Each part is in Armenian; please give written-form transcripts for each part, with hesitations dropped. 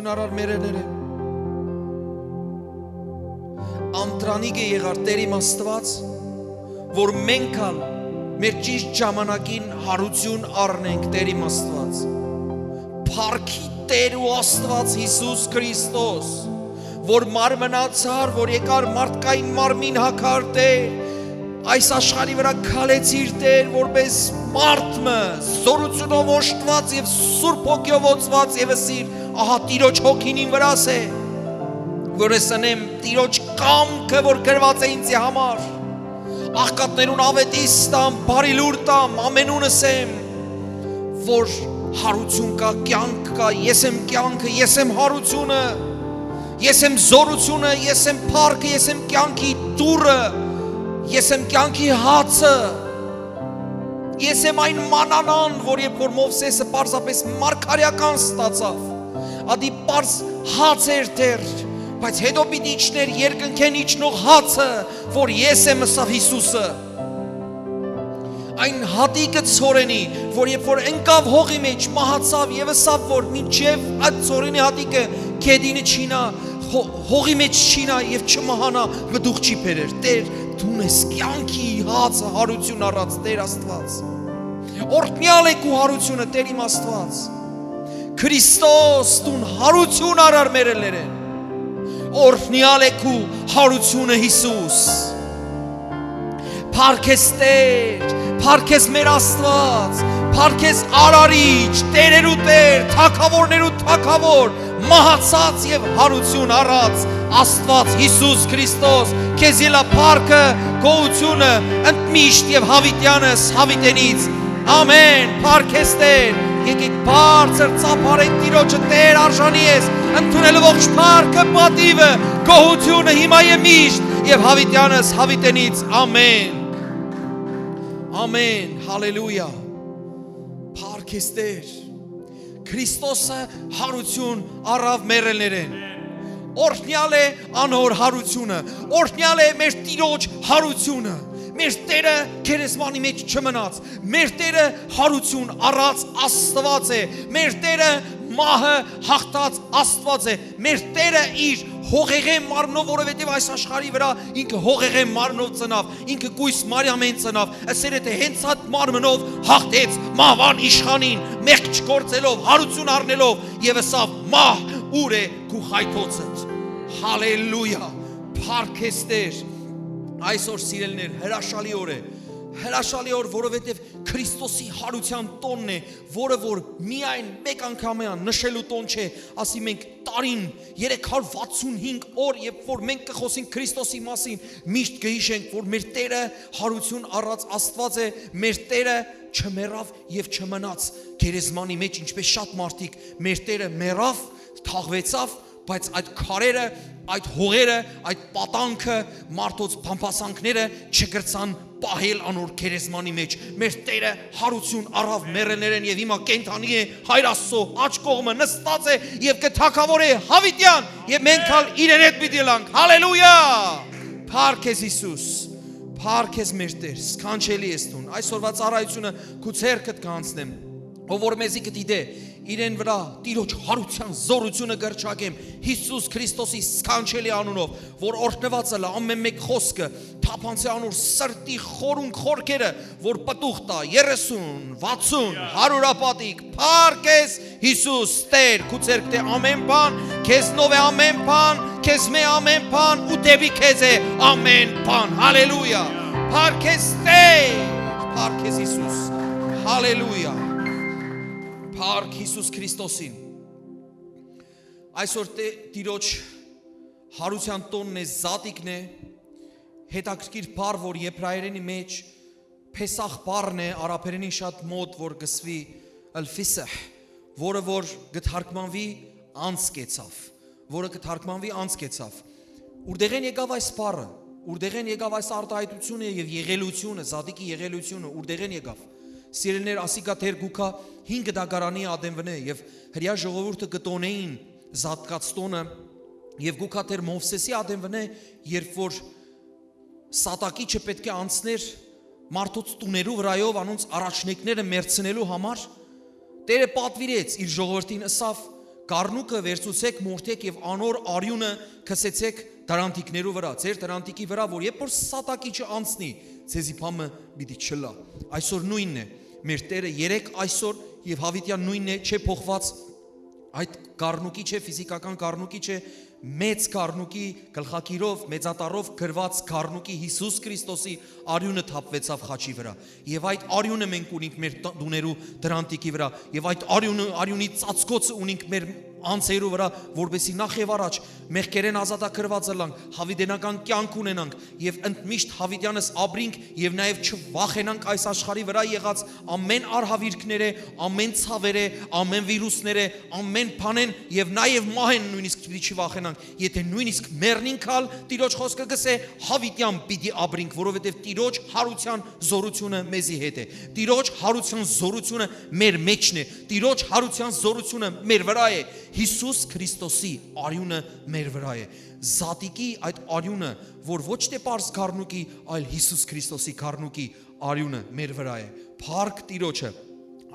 հարություն արար մերեներեն։ Անտրանիկ է եղար Տեր իմ Աստված, որ մենք ալ մեր ճիշտ ժամանակին հարություն առնենք Տեր իմ Աստված։ Փառքի Տեր ու Աստված Հիսուս Քրիստոս, որ մարմնացար, որ եկար մարդկային մարմին հագար Տեր, այս աշխարհի վրա քալեցիր Տեր, որպես մարդը զորությունով օժտված եւ Սուրբ Հոգիով օծված եւ ասիր, ահա Տիրոջ հոգին իմ վրաս է, որ ասեմ Տիրոջ կամքը, որ գրված է ինձ համար, աղքատներուն ավետիս տամ, բարի լուր տամ, ամենունս եմ, որ հարություն կա, կյանք կա, ես եմ կյանքը, ես եմ հարությունը, ես եմ զորությունը, ես եմ փառքը, ես եմ կյանքի դուռը, ես եմ կյանքի հացը, ես եմ այն մանանան, որ երբ որ Մովսեսը պարզապես մարգարեական ստացավ, ադի պարզ հաց էր դեր, բայց հետո պիտի իջներ երկնքեն իջնող հացը, որ ես եմ ըսավ Հիսուսը, այն հատիկը ցորենի, որ երբ որ ընկավ հողի մեջ, մահացավ եւ ըսավ, որ մինչեւ այդ ցորենի հատիկը քեդինը չինա, հողի մեջ չինա եւ չմահանա, գդուղ չի բերեր, Տեր դու ես կյանքի հացը հարություն առած Տեր Աստված, օրհնյալ է քո հարությունը Տեր իմ Աստված, Քրիստոս դու հարություն արար մերելերեն, օրհնյալ է քո հարությունը Հիսուս, փառքես Տեր, փառքես մեր Աստված, փառքես Արարիչ, Տերերու Տեր, Թագավորներու Թագավոր, մահացած եւ հարություն առած Աստված Հիսուս Քրիստոս, քեզ ելա փառքը, գոհությունը, ընդմիշտ եւ հավիտյանս հավիտենից, ամեն, փառքես Տեր, եկեք բարձր ծափարենք Տիրոջը Տեր արժանի ես, ընդունելով ողջ փառքը, պատիվը, գոհությունը հիմա եւ միշտ եւ հավիտյանս հավիտենից, ամեն, ամեն, հալելույա, փառքես Տեր, Քրիստոսը հարություն առավ մերելներեն, օրհնյալ է անհոր հարությունը, օրհնյալ է մեր Տիրոջ հարությունը, մեր Տերը քերեսմանի մեջ չմնաց, մեր Տերը հարություն առած Աստված է, մեր Տերը մահը հաղթած Աստված է, մեր Տերը իր հողեղեն մարմնով, որովհետև այս աշխարհի վրա ինքը հողեղեն մարմնով ծնավ, ինքը կույս Մարիամեն ծնավ, ասել է թե հենց այդ մարմնով հաղթեց մահվան իշխանին, մեղք չգործելով, հարություն առնելով եւ ասավ մահ ուր է քու խայթոցդ, հալելույա, փառքես Տեր, այսօր սիրելիներ, հրաշալի օր, որովհետև Քրիստոսի հարության տոնն է, որը որ միայն մեկ անգամյան նշելու տոն չէ, ասի մենք տարին 365 օր, երբ որ մենք կխոսենք Քրիստոսի մասին, միշտ կհիշենք, որ մեր Տերը հարություն առած Աստված է, մեր Տերը չմեռավ եւ չմնաց գերեզմանի մեջ, ինչպես շատ մարդիկ, մեր Տերը մեռավ, թաղվեցավ, բայց այդ քարերը, այդ հողերը, այդ պատանքը, մարդոց փամփասանքները չգրցան պահել անոր գերեզմանի մեջ, մեր Տերը հարություն առավ մեռելներեն եւ հիմա կենթանի է Հայր Աստծո աջ կողմը նստած է եւ կթագավորե հավիտյան եւ մենք ալ իրեն հետ պիտի լանք, հալելույա, փառքես Հիսուս, փառքես մեր Տեր, սքանչելի ես դու, այսօրվա ծառայությունը քու ցերկդ կանցնեմ, ով որ մեզի կդիտե իրեն վրա Տիրոջ հարության զորությունը գրչակեմ Հիսուս Քրիստոսի սքանչելի անունով, որ օրհնված է ամեն մեկ խոսքը, թափանցի անոր սրտի խորունկ խորքերը, որ պտուղ տա 30, 60, 100 ապատիկ, փառքես Հիսուս Տեր, քու ցերկտե ամեն բան, քեզնով է ամեն բան, քեզ մե ամեն բան ու դեպի քեզ է ամեն բան, հալելույա, փառքես Տեր, փառքես Հիսուս, հալելույա, փառք Հիսուս Քրիստոսին, այսօր Տիրոջ հարության տոնն է, զատիկն է, հետաքրքիր բառ, որ եբրայերենի մեջ Փեսախ բառն է, արաբերենի շատ մոտ, որ գսվի Ալ-Ֆիսահ, որը որ գթարգմանվի անց կեցավ, Ուրդեղեն եկավ այս բառը, ուրդեղեն եկավ այս արտահայտությունը եւ եղելությունը, զատիկի եղելությունը, ուրդեղեն եկավ, սիրելիներ, ասիկա թեր գուքա 5 դագարանի ադենվն է եւ հրյա ժողովուրդը գտոնեին զատկած տոնը եւ գուքա թեր Մովսեսի ադենվն է, երբ որ սատակիչը պետք է անցներ մարդոց տուներու վրայով անոնց առաջնեկները մերցնելու համար, Տերը պատվիրեց իր ժողովրդին ասավ, Կառնուկը վերցուցեք, մորթեք եւ անոր արյունը քսեցեք դրանտիկներու վրա, ձեր դրանտիկի վրա, որ երբ որ սատակիչը անցնի, ցեզի փամը պիտի չլա։ Այսօր նույնն է, մեր Տերը երեք այսօր եւ հավիտյան նույնն է, չէ փոխված, այդ կառնուկի չէ, ֆիզիկական կառնուկի չէ, մեծ կառնուկի գլխակիրով, մեծատարով գրված կառնուկի Հիսուս Քրիստոսի արյունը թափվեցավ խաչի վրա։ Եվ այդ արյունը մենք ունենք մեր տուներու դրանտիկի վրա, եւ այդ արյունի ծածկոցը ունենք մեր անձերու վրա, որբեսի նախ եւ առաջ մեղքերեն ազատագրված ըլանք, հավիտենական կյանք ունենանք եւ ընդմիշտ հավիտյանս ապրինք եւ նաեւ չվախենանք այս աշխարհի վրա եղած ամեն արհավիրքները, ամեն ցավերը, ամեն վիրուսները, ամեն բանեն եւ նաեւ մահեն նույնիսկ պիտի չվախենանք, եթե նույնիսկ մեռնինքալ Տիրոջ խոսքը գսե հավիտյան պիտի ապրինք, որովհետեւ Տիրոջ հարության զորությունը մեզի հետ է։ Տիրոջ հարության զորությունը մեր մեջն է։ Տիրոջ հարության զորությունը մեր վրա է։ Հիսուս Քրիստոսի արյունը մեր վրա է։ Զատիկի այդ արյունը, որ ոչ թե պարզ կառնուկի, այլ Հիսուս Քրիստոսի կառնուկի արյունը մեր վրա է։ Փառք Տիրոջը։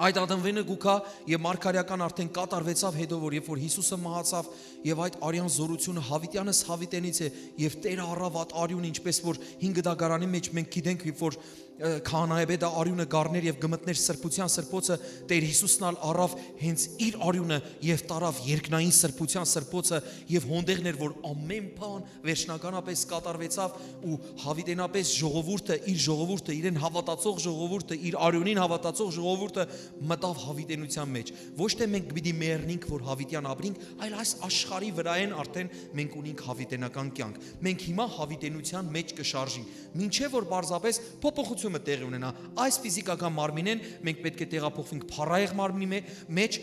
Այդ ադամվենը գուքա եւ մարգարեական արդեն կատարվեցավ հետո որ երբ որ Հիսուսը մահացավ եւ այդ արյան զորությունը հավիտյանս հավիտենից է եւ Տերը առավ այդ արյունը ինչպես որ 5 դագարանի մեջ մենք գիտենք երբ որ քահանայեբեդը արյունը գառներ եւ գմտներ սրբության սրբոցը Տեր Հիսուսն առավ հենց իր արյունը եւ տարավ երկնային սրբության սրբոցը եւ հոնդեղներ որ ամեն բան վերջնականապես կատարվեցավ ու հավիտենապես ժողովուրդը իր ժողովուրդը իրեն հավատացող ժողովուրդը իր արյունին հավատացող ժողովուրդը մտավ հավիտենության մեջ ոչ թե մենք պիտի մեռնենք որ հավիտյան ապրենք այլ այս աշխարհի վրայեն արդեն մենք ունենք հավիտենական կյանք մենք հիմա հավիտենության մեջ կշարժենք մինչեւ որ պարզապես փոփոխություն տեղի ունենա այս ֆիզիկական մարմինեն մենք պետք է տեղափոխվենք փառայեղ մարմնի մեջ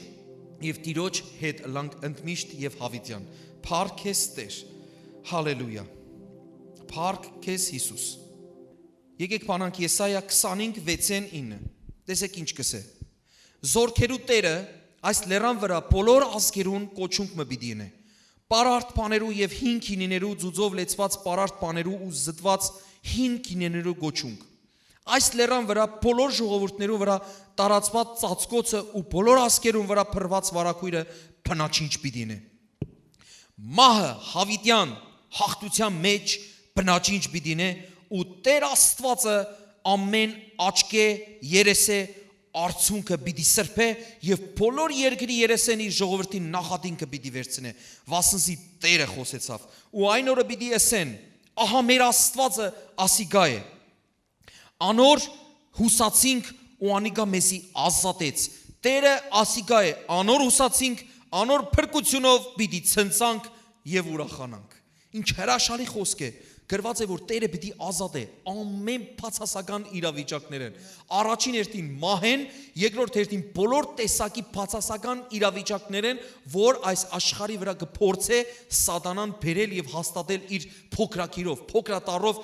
եւ Տիրոջ հետ լանք ընդմիշտ եւ հավիտյան փառք քեզ Տեր հալելույա փառք քեզ Հիսուս եկեք բանանք Եսայա 25:6-9 տեսեք ինչ կսե Զորքերու Տերը այս լեռան վրա բոլոր ազգերուն կոչունք մը պիտի ունի պարարտ բաներու եւ հին քինիներու ձուծով լեցված պարարտ բաներու ու զտված հին քինիներու կոչունք Այս լեռան վրա բոլոր ժողովուրդներու վրա տարածված ծածկոցը ու բոլոր ազգերուն վրա փռված վարակույրը բնաչինչ պիտի ունի Մահը հավիտյան հաղթության մեջ բնաչինչ պիտի ունի ու Տեր Աստվածը ամեն աչքե երեսե արցունքը պիտի սրբե եւ բոլոր երկրի երեսեն իր ժողովրդին նախատինքը պիտի վերցնե վասնզի Տերը խոսեցավ ու այն օրը պիտի ասեն ահա մեր Աստվածը ասիգա է Անոր հուսացինք ու անիկա մեզի ազատեց Տերը ասիգա է անոր հուսացինք անոր փրկությունով պիտի ցնցանք եւ ուրախանանք Ինչ հրաշալի խոսք է գրված է որ Տերը պիտի ազատե ամեն բացասական իրավիճակներեն առաջին հերթին մահեն երկրորդ հերթին բոլոր տեսակի բացասական իրավիճակներեն որ այս աշխարհի վրա կփորձե սատանան բերել եւ հաստատել իր փոքրակիրով փոքրատարով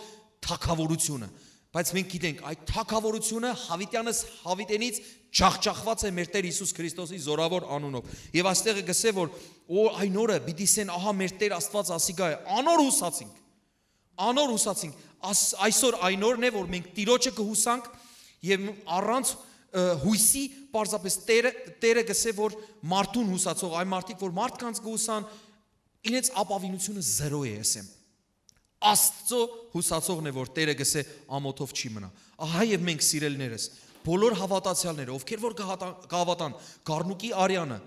թակավորությունը Բայց մենք գիտենք այդ թակավորությունը հավիտյանս հավիտենից ջախջախված է մեր Տեր Հիսուս Քրիստոսի զորավոր անունով եւ այստեղ է գսե որ այն օրը պիտի սեն ահա մեր Տեր Աստված ասիգա է անոր հուսացինք այսօր այն օրն է որ մենք Տիրոջը կհուսանք եւ առանց հույսի պարզապես Տերը գսե որ մարդուն հուսացող այն մարդիկ որ մարդկանց կհուսան իրենց ապավինությունը 0 է ասեմ Աստծո հուսացողն է որ Տերը գսե ամոթով չի մնա ահա եւ մենք սիրելիներս բոլոր հավատացյալները ովքեր որ կհավատան Գառնուկի արյանը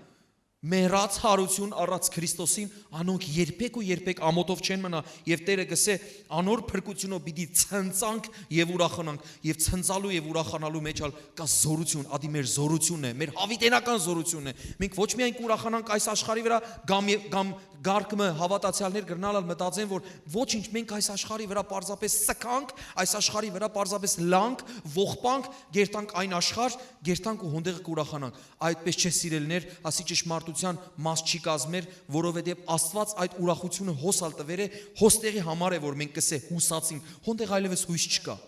մեռած հարություն առած Քրիստոսին անոնք երբեք ու երբեք ամոթով չեն մնա եւ Տերը գսե անոր փրկությունով պիտի ցնցանք եւ ուրախանանք եւ ցնցալու եւ ուրախանալու մեջ կա զորություն ադի մեր զորությունն է մեր հավիտենական զորությունն է մենք ոչ միայն կուրախանանք այս աշխարհի վրա կամ Գարկմը հավատացյալներ գրնալալ մտածեն որ ոչինչ մենք այս աշխարհի վրա պարզապես սկանք այս աշխարհի վրա պարզապես լանք ողբանք գերտանք այն աշխարհ գերտանք ու հոնդեղը կուրախանանք այդպես չէ սիրելիներ ասի ճշմարտության մաս չի կազմեր որովհետև Աստված այդ ուրախությունը հոսալ տվեր է հոստեղի համար է որ մենք կսե հուսացինք հոնդեղ այլևս հույս չկա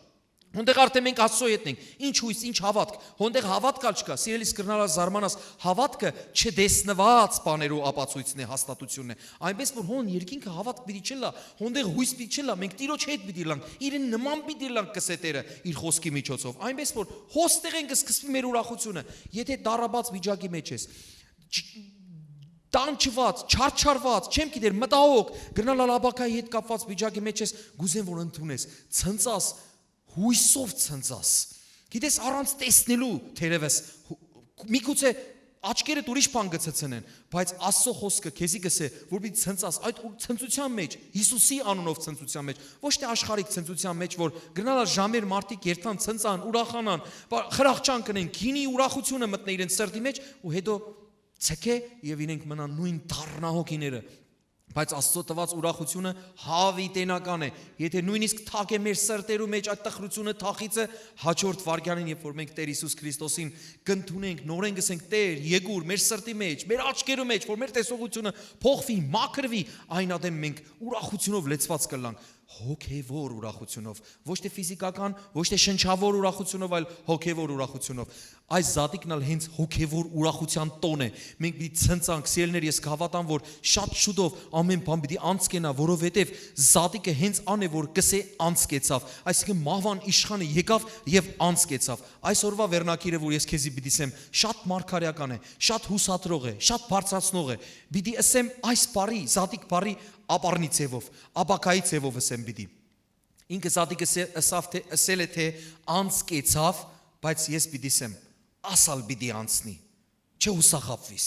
Հոնդեղ արդեն մենք Աստծո հետ ենք, ինչ հույս, ինչ հավատք, հոնդեղ հավատքալ չկա, սիրելիս կրնալալ զարմանաս, հավատքը չդեսնված բաներու ապացույցն է, հաստատությունն է, այնպես որ հոն երկինքը հավատք պիտի չլա, հոնդեղ հույս պիտի չլա, մենք Տիրոջ հետ պիտի լանք, իրեն նման պիտի լանք կսե Տերը իր խոսքի միջոցով, այնպես որ հոստեղ են կսկսվի մեր ուրախությունը, եթե դարաբաց վիճակի մեջ ես, տանջված, չարչարված, չեմ գիտեր, մտահոգ, գնալ ալաբակայի հետ կապված վիճակի մեջ ես, գուզեմ որ ընդունես, ցնծաս, հույսով ցնծաս։ Գիտես առանց տեսնելու թերևս միգուցե աչքերդ ուրիշ բան գցեցնեն, բայց Աստծո խոսքը քեզի գսե, որ պիտի ցնծաս այդ ցնծության մեջ, Հիսուսի անունով ցնծության մեջ, ոչ թե աշխարհիկ ցնծության մեջ, որ գնալա ժամեր մարդիկ երթան, ցնծան, ուրախանան, խրախճան կնեն, գինի ուրախությունը մտնե իրենց սրտի մեջ ու հետո ցեկե եւ իրենք մնան նույն դառնահոգիները։ Բայց Աստծո տված ուրախությունը հավիտենական է։ Եթե նույնիսկ թակ է մեր սրտերու մեջ այդ տխրությունը, թախիցը, հաջորդ վարքյանին, երբ որ մենք Տեր Հիսուս Քրիստոսին կընդունենք, նորեն գսենք Տեր, եկուր մեր սրտի մեջ, մեր աչքերու մեջ, որ մեր տեսողությունը փոխվի, մաքրվի, այն ադեմ մենք ուրախությունով լեցված կլանք, հոգևոր ուրախությունով, ոչ թե ֆիզիկական, ոչ թե շնչավոր ուրախությունով, այլ հոգևոր ուրախությունով։ Այս զատիկն ալ հենց հոգևոր ուրախության տոն է։ Մենք պիտի ցնծանք, սիրելիներ, ես կհավատամ, որ շատ շուտով ամեն բան պիտի անցկենա, որովհետև զատիկը հենց ան է, որ գսե անցկեցավ։ Այսինքն մահվան իշխանը եկավ եւ անցկեցավ։ Այսօրվա վերնակիրը, որ ես քեզի պիտի ասեմ, շատ մարգարեական է, շատ հուսադրող է, շատ բարձրացնող է։ Պիտի ասեմ այս բարի, զատիկ բարի ապառնի ցևով, աբակայի ցևով ասեմ պիտի։ Ինքը զատիկը ասել է թե անցկեցավ, բայց ես պիտի ասեմ ասալ պիտի անցնի, չհուսախաբվիս,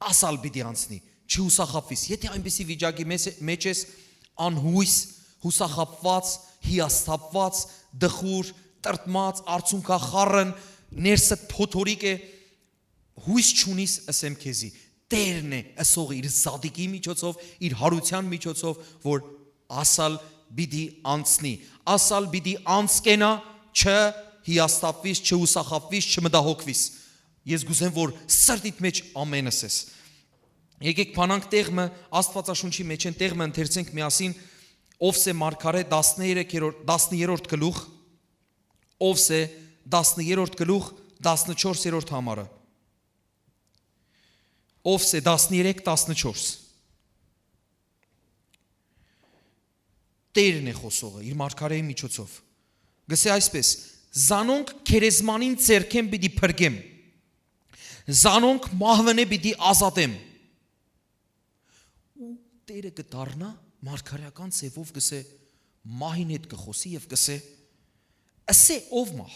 ասալ պիտի անցնի, չհուսախաբվիս։ Եթե այնպիսի վիճակի մեջ ես անհույս, հուսախաբված, հիասթափված, դխուր, տրտմած, արցունքախառն, ներսդ փոթորիկ է, հույս չունիս, ասեմ քեզի, Տերն է ասողը իր զատիկի միջոցով, իր հարության միջոցով, որ ասալ պիտի անցնի, ասալ պիտի անցկենա, չհիասթափվիս, չհուսախաբվիս, չմտահոգվիս։ Ես գուզեմ, որ սրտիդ մեջ ամենս ես։ Եկեք փանանք տեղը, Աստվածաշունչի մեջ են տեղը ընթերցենք միասին Օվսե մարգարե 13-րդ գլուխ, Օվսե 13-րդ գլուխ 14-րդ համարը։ Օվսե 13-14 Տերն է խոսողը իր մարգարեի միջոցով։ Գսե այսպես. Զանոնք քերեզմանին ցերքեմ պիտի փրկեմ։ Զանոնք մահվնե պիտի ազատեմ։ Ու Տերը կդառնա մարգարեական ցևով գսե մահին հետ կխոսի եւ գսե ասե ով մահ։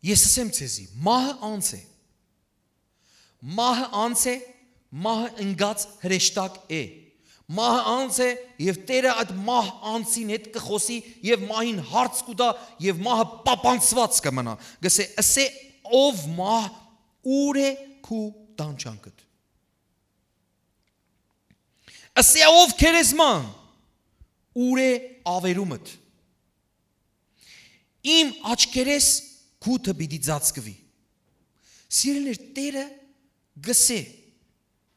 Ես ասեմ ցեզի, մահը անց է։ Մահը անց է, մահը ընկած հրեշտակ է։ Մահը անց է եւ Տերը այդ մահ անցին հետ կխոսի եւ մահին հարց կուտա եւ մահը պապանցված կմնա։ Գսե ասե ով մահ ուր է քու տանջանքդ։ Ասե ով քերեզման ուր է ավերումդ։ Իմ աչքերես քութը պիտի ծածկվի։ Սիրելիներ, Տերը գսե,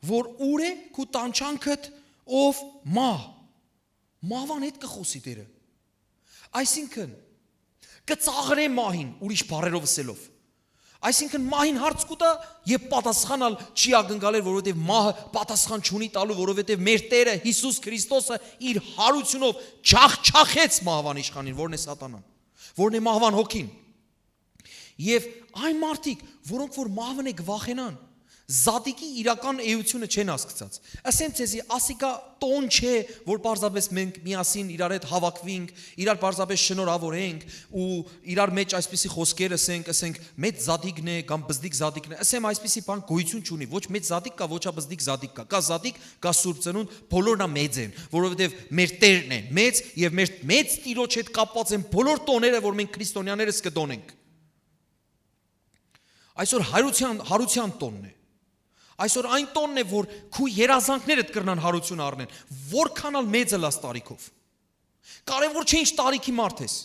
որ ուր է քու տանջանքդ ով մահ, մահվան հետ կխոսի Տերը։ Այսինքն, կծաղրե մահին, ուրիշ բառերով ասելով։ Այսինքն մահին հարց կուտա եւ պատասխանալ չի ակնկալել, որովհետեւ մահը պատասխան չունի տալու, որովհետեւ մեր Տերը Հիսուս Քրիստոսը իր հարությունով չախչախեց մահվան իշխանին, որն է սատանան, որն է մահվան հոգին։ Եվ այն մարդիկ, որոնք որ մահվն է գվախենան, զատիկի իրական էությունը չեն հասկացած։ Ասեմ ցեզի, ասիկա տոն չէ, որ պարզապես մենք միասին իրար հետ հավաքվենք, իրար պարզապես շնորհավորենք ու իրար մեջ այսպիսի խոսքեր ասենք մեծ զատիկն է կամ բզդիկ զատիկն է։ Ասեմ այսպիսի բան գոյություն չունի, ոչ մեծ զատիկ կա, ոչ բզդիկ զատիկ կա։ Կա զատիկ, կա սուրբ ծնունդ, բոլորն մեծ են, որովհետև մեր Տերն է մեծ եւ մեր մեծ Տիրոջ հետ կապված են բոլոր տոները, որ մենք քրիստոնյաներս կտոնենք։ Այսօր հարության տոնն է։ Այսօր այն տոնն է, որ քու երազանքներդ կրնան հարություն առնեն, որքանալ մեծը լաս տարիքով։ Կարևոր չէ ինչ տարիքի մարդ ես։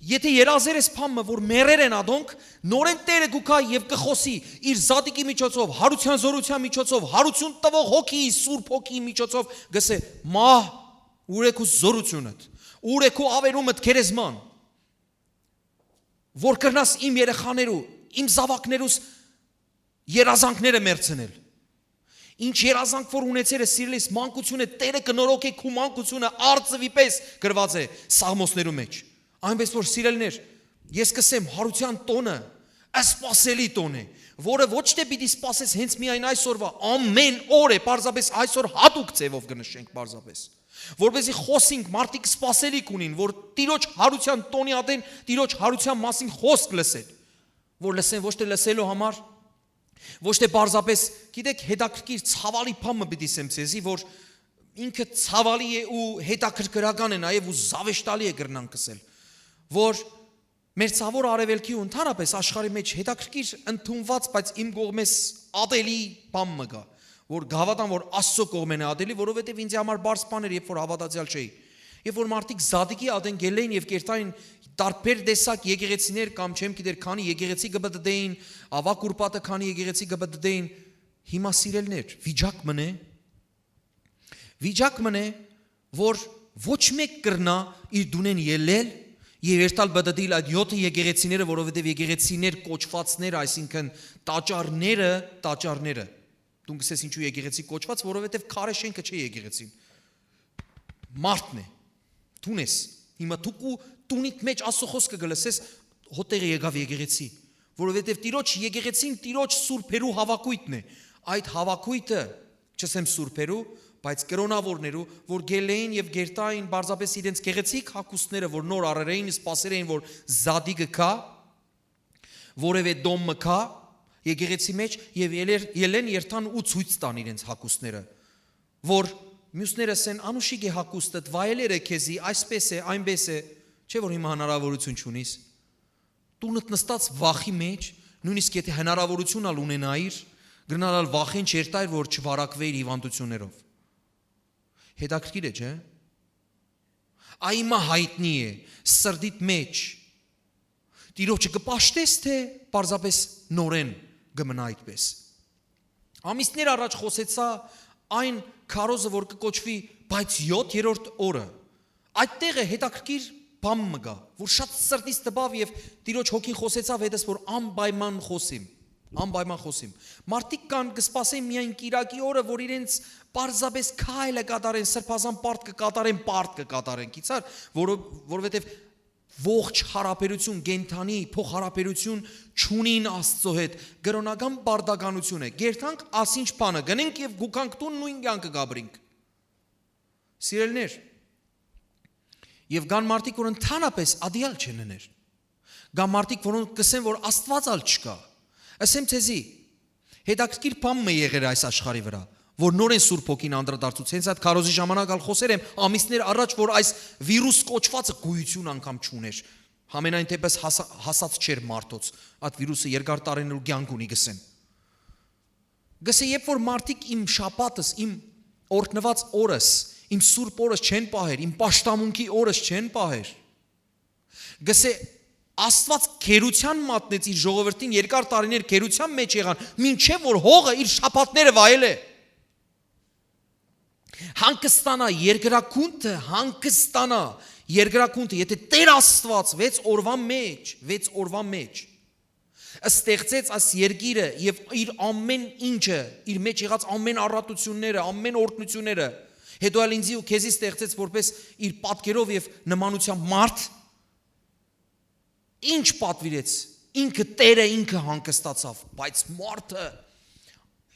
Եթե երազեր ես փամը, որ մերեր են ադոնք, նորեն Տերը գուքա եւ կխոսի իր զատիկի միջոցով, հարության զորության միջոցով, հարություն տվող հոգի, սուրբ հոգի միջոցով, գսե մահ, ուր է քու զորությունդ, ուր է քու ավերումդ քերեզման, որ կրնաս իմ երեխաներու, իմ զավակներուս երազանքները մերցնել։ Ինչ երազանք որ ունեցել է սիրելիս մանկությունը Տերը կնորոգի քու մանկությունը արծվի պես գրված է Սաղմոսներու մեջ։ Այնպես որ սիրելիներ, ես կսեմ հարության տոնը Սպասելի տոն է, որը ոչ թե պիտի սպասես հենց միայն այսօրվա, ամեն օր է, պարզապես այսօր հատուկ ձևով կնշենք պարզապես։ Որպեսզի խոսենք, մարդիկ սպասելիք ունին, որ Տիրոջ հարության տոնի ատեն, Տիրոջ հարության մասին խոսք լսեն, որ լսեն ոչ թե լսելու համար, ոչ թե պարզապես, գիտեք, հետաքրքիր ցավալի բանը պիտի ասեմ ցեզի, որ ինքը ցավալի է ու հետաքրքրական է նաև ու զավեշտալի է կրնանք ասել, որ մեր ցավոր արևելքի ու ընդհանրապես աշխարհի մեջ հետաքրքիր ընդունված, բայց իմ կողմես ատելի բան մը կա, որ գավատան, որ Աստծո կողմեն է ատելի, որովհետև ինձ համար բարձ բան էր, երբ որ հավատացյալ չէի, երբ որ մարդիկ զադիկի ատեն գելեին եւ կերտային տարբեր տեսակ եկեղեցիներ կամ չեմ գիտեր քանի եկեղեցի կբդդեին, ավակ ուրպատը քանի եկեղեցի կբդդեին, հիմա սիրելներ, վիճակ մնե, որ ոչ մեկ կրնա իր դունեն ելել եւ երթալ բդդիլ այդ 7 եկեղեցիները, որովհետեւ եկեղեցիներ կոչվածներ, այսինքն տաճարները դու գսես ինչու եկեղեցի կոչված, որովհետեւ քարե շենքը չէ եկեղեցին, մարդն է, դուն ես, հիմա դու տունիդ մեջ Աստծո խոսքը գլսես, հոտեղը եկավ եկեղեցի, որովհետև Տիրոջ եկեղեցին Տիրոջ սուրբերու հավաքույթն է, այդ հավաքույթը, չսեմ սուրբերու, բայց կրոնավորներու, որ գելեին եւ գերտային բարձապես իրենց գեղեցիկ հակուստները, որ նոր առերեին, սպասեր էին, որ զադիգը կա, որևէ դոմը կա, եկեղեցի մեջ եւ ելեն երթան ու ցույց տան իրենց հակուստները, որ մյուսները ասեն անուշիկ է հակուստդ, վայելերը քեզի, այսպես է, այնպես է, չէ որ հիմա հնարավորություն չունիս։ Տունդ նստած վախի մեջ, նույնիսկ եթե հնարավորություն ալ ունենայիր, գնալ վախեն չերտայր, որ չվարակվեիր հիվանդություններով։ Հետաքրքիր է, չէ՞։ Այմա հայտնի է, սրդիդ մեջ։ Տիրոջը կպաշտես, թե պարզապես նորեն գմնա այդպես։ Ամիսներ առաջ խոսեցա այն քարոզը, որ կկոչվի, բայց 7-րդ օրը։ Այդտեղ է հետաքրքիր բան մգա, որ շատ սրտից տպավ եւ Տիրոջ հոգին խոսեցավ հետս, որ անպայման խոսիմ։ Մարդիկ կան կսպասեն միայն Կիրակի օրը, որ իրենց պարզապես քայլը կատարեն, սրբազան պարտ կկատարեն, գիտար, որովհետեւ ողջ հարաբերություն, գենթանի փոխհարաբերություն չունին Աստծո հետ, գրոնական բարդականություն է։ Գերտանք ասինչ բանը, գնենք եւ գուքանք տուն նույն կյանքը գաբրինք։ Սիրելներ, եւ կան մարդիկ, որ ընդհանրապես ադիալ չեն ներ։ Կան մարդիկ, որոնք կսեն, որ Աստված ալ չկա։ Ասեմ ցեզի, հետաքրքիր բան է եղել այս աշխարհի վրա, որ նորեն Սուրբ Հոգին անդրադարձուց, հենց այդ քարոզի ժամանակ ալ խոսեր եմ ամիսներ առաջ, որ այս վիրուս կոչվածը գոյություն անգամ չուներ։ Համենայն դեպս հասած չէր մարդոց, այդ վիրուսը երկար տարիներ ու կյանք ունի գսեն։ Գսե երբ որ մարդիկ իմ շաբաթս, իմ օրհնված օրս, իմ սուրբ օրս չեն պահեր, իմ պաշտամունքի օրս չեն պահեր։ Գսե Աստված քերության մատնեց իր ժողովրդին, երկար տարիներ քերության մեջ եղան, մինչև որ հողը իր շաբաթները վայել է։ Հանգստանա երկրակունթը, եթե Տեր Աստված 6 օրվա մեջ ստեղծեց այս երկիրը եւ իր ամեն ինչը, իր մեջ եղած ամեն առատությունները, ամեն օրհնությունները, հետո ալ ինձի ու քեզի ստեղծեց որպես իր պատկերով եւ նմանությամբ մարդ, ինչ պատվիրեց, ինքը Տերը ինքը հանգստացավ, բայց մարդը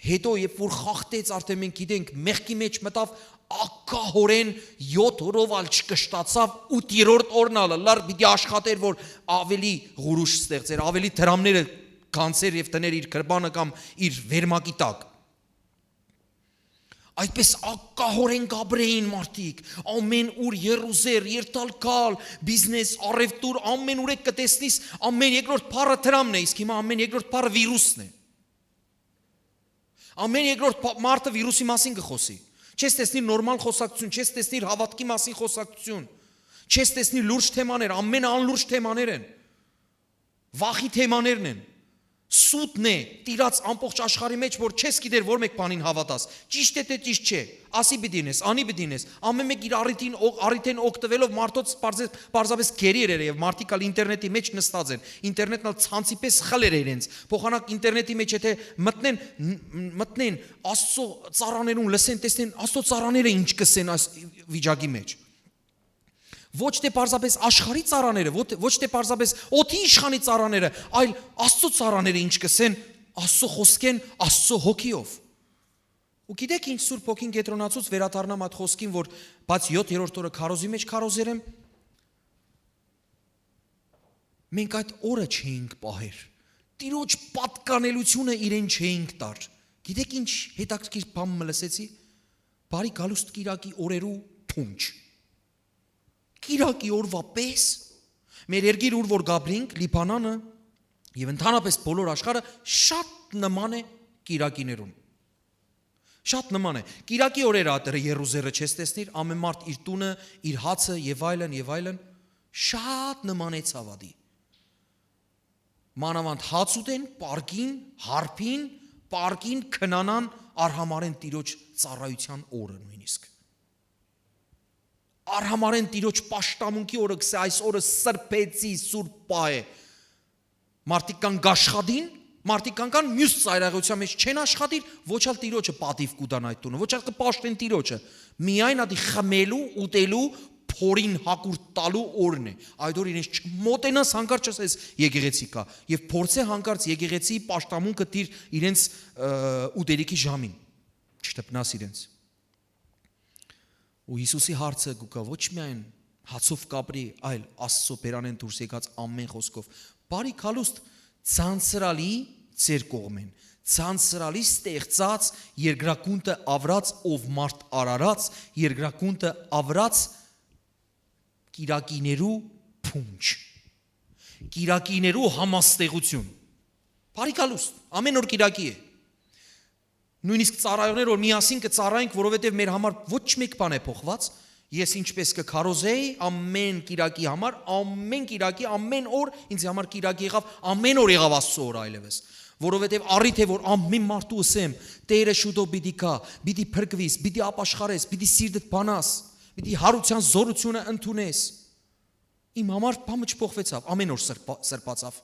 հետո երբ որ խախտեց, արդեն մենք գիտենք, մեղքի մեջ մտավ, ակահորեն 7 օրով ալ չկշտացավ 8-րդ օրն ալը, լար պիտի աշխատեր, որ ավելի ղուրուշ ստեղծեր, ավելի դրամները կանցեր եւ տներ իր քրբանը կամ իր վերմակի տակ։ Այդպես ակահորեն գաբրեին մարդիկ, ամեն ուր երուզեր, երթալքալ, բիզնես, առևտուր, ամեն ուր եք կտեսնիս, ամեն երկրորդ բառը դրամն է, իսկ հիմա ամեն երկրորդ բառը վիրուսն է։ Ամեն երկրորդ մարդը վիրուսի մասին կխոսի։ Չես տեսնի նորմալ խոսակցություն, չես տեսնի հավատքի մասին խոսակցություն, չես տեսնի լուրջ թեմաներ, ամեն անլուրջ թեմաներ են։ Վախի թեմաներն են։ Սուտն է տիրած ամբողջ աշխարհի մեջ, որ չես գիտեր որ մեկ բանին հավատաս։ Ճիշտ է թե ճիշտ չէ։ Ասի բդինես, անի բդինես։ Ամեն մեկ իր առիթեն օգտվելով մարդոց պարզապես գերի էր եւ մարդիկ ալ ինտերնետի մեջ նստած են։ Ինտերնետն ալ ցանցի պես խլեր իրենց։ Փոխանակ ինտերնետի մեջ եթե մտնեն Աստծո ծառաներուն լսեն, տեսնեն Աստծո ծառաները ինչ կսեն այս վիճակի մեջ։ Ոչ թե պարզապես աշխարհի ծառաները, ոչ թե պարզապես օդի իշխանի ծառաները, այլ Աստծո ծառաները ինչ կսեն, Աստծո խոսքեն, Աստծո հոգիով։ Ու գիտեք ինչ Սուրբ Հոգին Գետրոնացուց վերադառնամ այդ խոսքին, որ բաց 7-րդ օրը քարոզի մեջ քարոզերեմ, մենք այդ օրը չէինք պահեր։ Տիրոջ պատկանելությունը իրեն չէինք տար։ Գիտեք ինչ հետաքրքիր բան լսեցի։ Բարի գալուստ կիրակի օրերու փունջ։ Կիրակի օրվա պես մեր երկիր ուր որ գաբրինք Լիբանանը եւ ընդհանրապես բոլոր աշխարհը շատ նման է կիրակիներուն։ Շատ նման է։ Կիրակի օրերը ատերը Երուսաղեմը չես տեսնիր, ամեն մարդ իր տունը, իր հացը եւ այլն, շատ նման է ցավադի։ Մանավանդ հաց ուտեն, պարկին, հարփին, պարկին, քնանան, արհամարեն տիրոջ ծառայության օրը նույնիսկ։ Արհամարեն տիրոջ պաշտամունքի օրը գսե այս օրը սրբեցի սուրբ պահ է։ Մարդիկ կան գաշխադին, մարդիկ կան մյուս ծայրահեղության մեջ չեն աշխատիր, ոչ ալ տիրոջը պատիվ կուտան այդ տունը, ոչ ալ կպաշտեն տիրոջը։ Միայն ադի խմելու, ուտելու, փորին հակուր տալու օրն է։ Այդ օր իրենց չմոտենաս հանկարծ չասես եկեղեցի կա եւ փորձե հանկարծ եկեղեցի պաշտամունքը տիր իրենց ուտելիքի ժամին։ Չտպնաս իրենց։ Ու Հիսուսի հարցը գուկա ոչ միայն հացով կապրի, այլ Աստծո բերանեն դուրս եկած ամեն խոսքով։ Բարի քալուստ ցանցրալի ձեր կողմեն, ցանցրալի ստեղծած երկրակունտը ավրած ով մարդ արարած, երկրակունտը ավրած կիրակիներու փունջ, կիրակիներու համաստեղություն։ Բարի քալուստ, ամեն օր կիրակի է։ Նույնիսկ ծառայողներ որ միասին կծառայենք, որովհետև մեր համար ոչ մեկ բան է փոխված, ես ինչպես կքարոզեի ամեն կիրակի համար, ամեն կիրակի, ամեն օր ինձ համար կիրակի եղավ, ամեն օր եղավ Աստծո օր այլևս, որովհետև առիթ է որ ամեն մարդու ասեմ, Տերը շուտով պիտի գա, պիտի փրկվիս, պիտի ապաշխարես, պիտի սիրտդ բանաս, պիտի հարության զորությունը ընդունես։ Իմ համար բամը չփոխվեցավ, ամեն օր սրբացավ,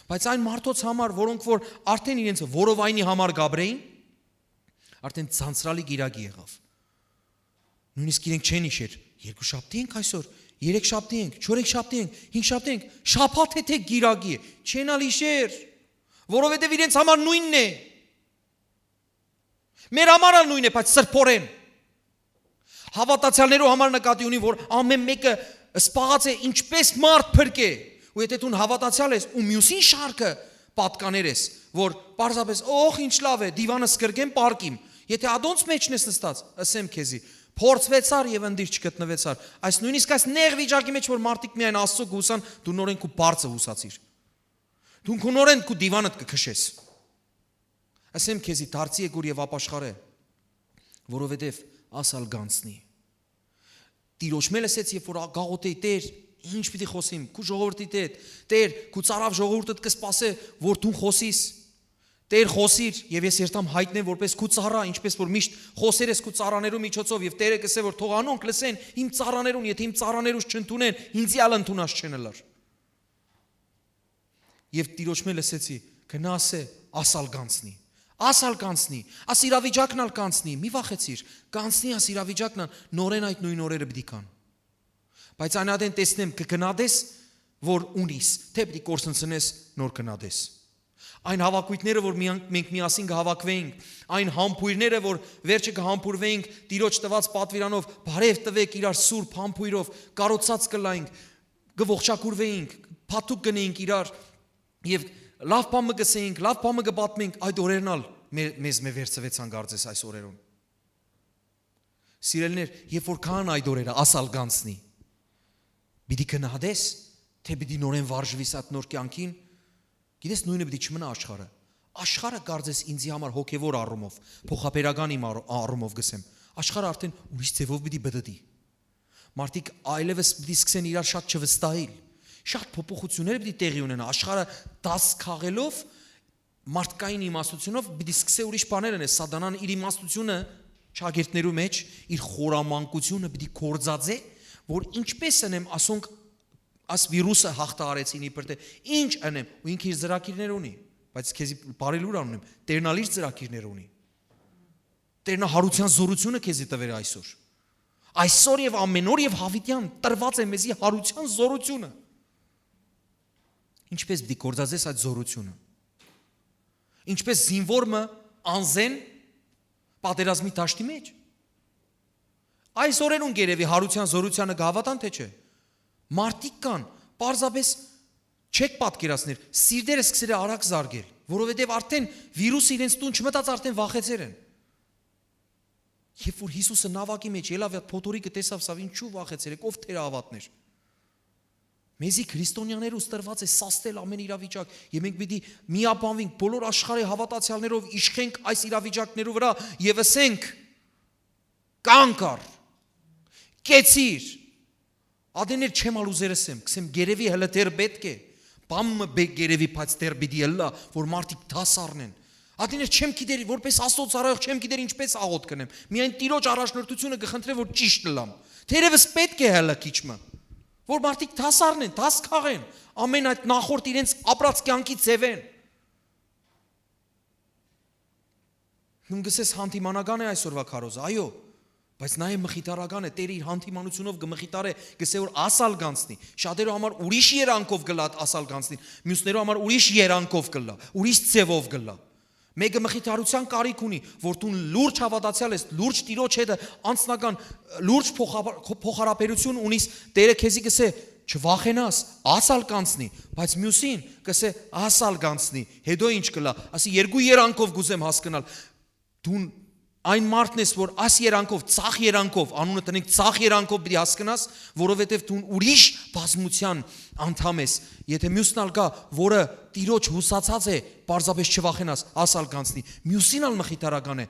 բայց այն մարդոց համար, որոնք որ արդեն իրենց որովայնի համար գաբրեին, արդեն ցանցրալի գիրակի եղավ։ Նույնիսկ իրենք չեն իշեր, 2 շաբթի ենք այսօր, 3 շաբթի ենք, 4 շաբթի ենք, 5 շաբթի ենք, շաբաթ է թե գիրակի է, չեն ալ իշեր, որովհետև իրենց համար նույնն է։ Մեր համար ալ նույնն է, բայց սրբորեն։ Հավատացյալներու համար նկատի ունի, որ ամեն մեկը սպաղած է ինչպես մարդ փրկե, ու եթե դու հավատացյալ ես ու մյուսին շարքը պատկաներ ես, որ պարզապես օխ ինչ լավ է, դիվանը սկրգեմ պարկիմ, եթե ադոնց մեջն ես նստած, ասեմ քեզի, փորձվեցար եւ ընդիր չգտնվեցար, այս նույնիսկ այս նեղ վիճակի մեջ որ մարդիկ միայն Աստծո գուսան, դու նորեն քու բարձը հուսացիր, դու քու նորեն քու դիվանդ կքշես, ասեմ քեզի դարձի եկուր եւ ապաշխարե, որովհետեւ ասալ գանցնի, Տիրոջ մել ասեց, երբ որ գաղութեի Տեր, ինչ պիտի խոսիմ, քու ժողովրդի հետ, Տեր, քու ծարավ ժողովուրդդ կսպասե, որ դու խոսիս, Տեր խոսիր, եւ ես երթամ հայտնեմ որպես քու ծառա, ինչպես որ միշտ խոսեր ես քու ծառաներու միջոցով եւ Տերը կսե որ թող անոնք լսեն իմ ծառաներուն, եթե իմ ծառաներուս չընդունեն, ինձ ալ ընդունած չեն լար։ Եվ Տիրոջ մել ասեցի, գնասե, ասալ գանցնի։ Ասալ կանցնի, աս իրավիճակն ալ կանցնի, մի վախեցիր, կանցնի աս իրավիճակն ալ, նորեն այդ նույն օրերը պիտի կան։ Բայց այնադեն տեսնեմ կգնադես, որ ունիս, թե պիտի կորսնցնես, նոր կնադես։ Այն հավաքույթները, որ մենք միասին կհավաքվեինք, այն համբույրները, որ վերջը կհամբուրվեինք, Տիրոջ տված պատվիրանով, բարև տվեք իրար սուրբ համբույրով, կարոցած կլայինք, կողջակուրվեինք, փաթուկ կնեինք իրար եւ լավ բամը գսեինք, լավ բամը կպատմենք, այդ օրերն ալ մեզ վերցվեցան գարձես այս օրերուն։ Սիրելիներ, երբ որ կան այդ օրերը, ասալ գանցնի, պիտի գնահատես, թե պիտի նորեն վարժվիս այդ նոր կյանքին, գիտես նույնը պիտի չմնա աշխարհը։ Աշխարհը գարձես ինձի համար հոգևոր առումով, փոխաբերական իմ առումով գսեմ, աշխարհը արդեն ուրիշ ձևով պիտի բդդի։ Մարդիկ այլևս պիտի սկսեն իրար շատ չվստահել։ Շատ փոփոխություններ պիտի տեղի ունենա, աշխարհը դաս քաղելով մարդկային իմաստությունով պիտի սկսե ուրիշ բաներ անես, սատանան իր իմաստությունը շագերտներու մեջ իր խորամանկությունը պիտի կորձածե, որ ինչպես անեմ ասոնք աս վիրուսը հաղթահարեցին իբր թե ինչ անեմ ու ինքը իր ծրագիրներ ունի, բայց քեզի բարի լուր անեմ, Տերն ալ իր ծրագիրներ ունի, Տերն հարության զորությունը քեզի տվեր այսօր, Այսօր եւ ամեն օր եւ հավիտյան տրված է մեզի հարության զորությունը։ Ինչպես պիտի գործածես այդ զորությունը։ Ինչպես զինվորը անզեն պատերազմի դաշտի մեջ։ Այս օրերուն գերեւի հարության զորությանը գավատան թե չէ։ Մարդիկ կան, պարզապես չեք պատկերացներ, սիրտերը սկսել է արագ զարգել, որովհետև արդեն վիրուսը իրենց տուն չմտած արդեն վախեցեր են։ Երբ որ Հիսուսը նավակի մեջ ելավ այդ փոթորիկը տեսավ, սավ ինչու վախեցեր եք, ով թերահավատներ։ Մեզի քրիստոնյաներուս տրված է սաստել ամեն իրավիճակ, եւ մենք պիտի միապանվենք բոլոր աշխարհի հավատացյալներով իշխենք այս իրավիճակներու վրա եւ ասենք կանկար կեցիր ադեներ չեմ ալուզերս եմ, քսեմ գերեւի հələ դեր պետք է, բամը գերեւի բայց դեր պիտի ելա, որ մարդիկ դաս առնեն։ Ադեներ չեմ գիտեր, որպես Աստծո ծառայող չեմ գիտեր ինչպես աղոտ կնեմ։ Միայն Տիրոջ առաջնորդությունը կխնդրեմ, որ ճիշտ լամ։ Թերևս պետք է հələ քիչը, որ մարդիկ դաս առնեն, դաս քաղեն, ամեն այդ նախորդ իրենց ապրած կյանքի ձևեն։ Նույն գսես հանդիմանական է այսօրվա քարոզը, այո, բայց նաև մխիթարական է, Տերը իր հանդիմանությունով կմխիթարե, գսե որ ասալ գանցնի, շատերու համար ուրիշ երանքով գլա ասալ գանցնի, մյուսներու համար ուրիշ երանքով գլա, ուրիշ ձևով գլա։ Մեկը մխիթարության կարիք ունի, որ դու լուրջ հավատացյալ ես, լուրջ Տիրոջ հետ անձնական լուրջ փոխհարաբերություն ունիս, Տերը քեզի կսե չվախենաս, ասալ կանցնի, բայց մյուսին կսե ասալ կանցնի, հետո ինչ կլա, ասի երկու երանքով գուզեմ հասկանալ, դու այն մարդն ես, որ աս երանքով, ծախ երանքով, անունը տնենք ծախ երանքով պիտի հասկանաս, որովհետև դու ուրիշ բազմության անդամ ես, եթե մյուսն ալ կա, որը Տիրոջ հուսացած է, պարզապես չվախենաս, ասալ կանցնի, մյուսին ալ մխիթարական է,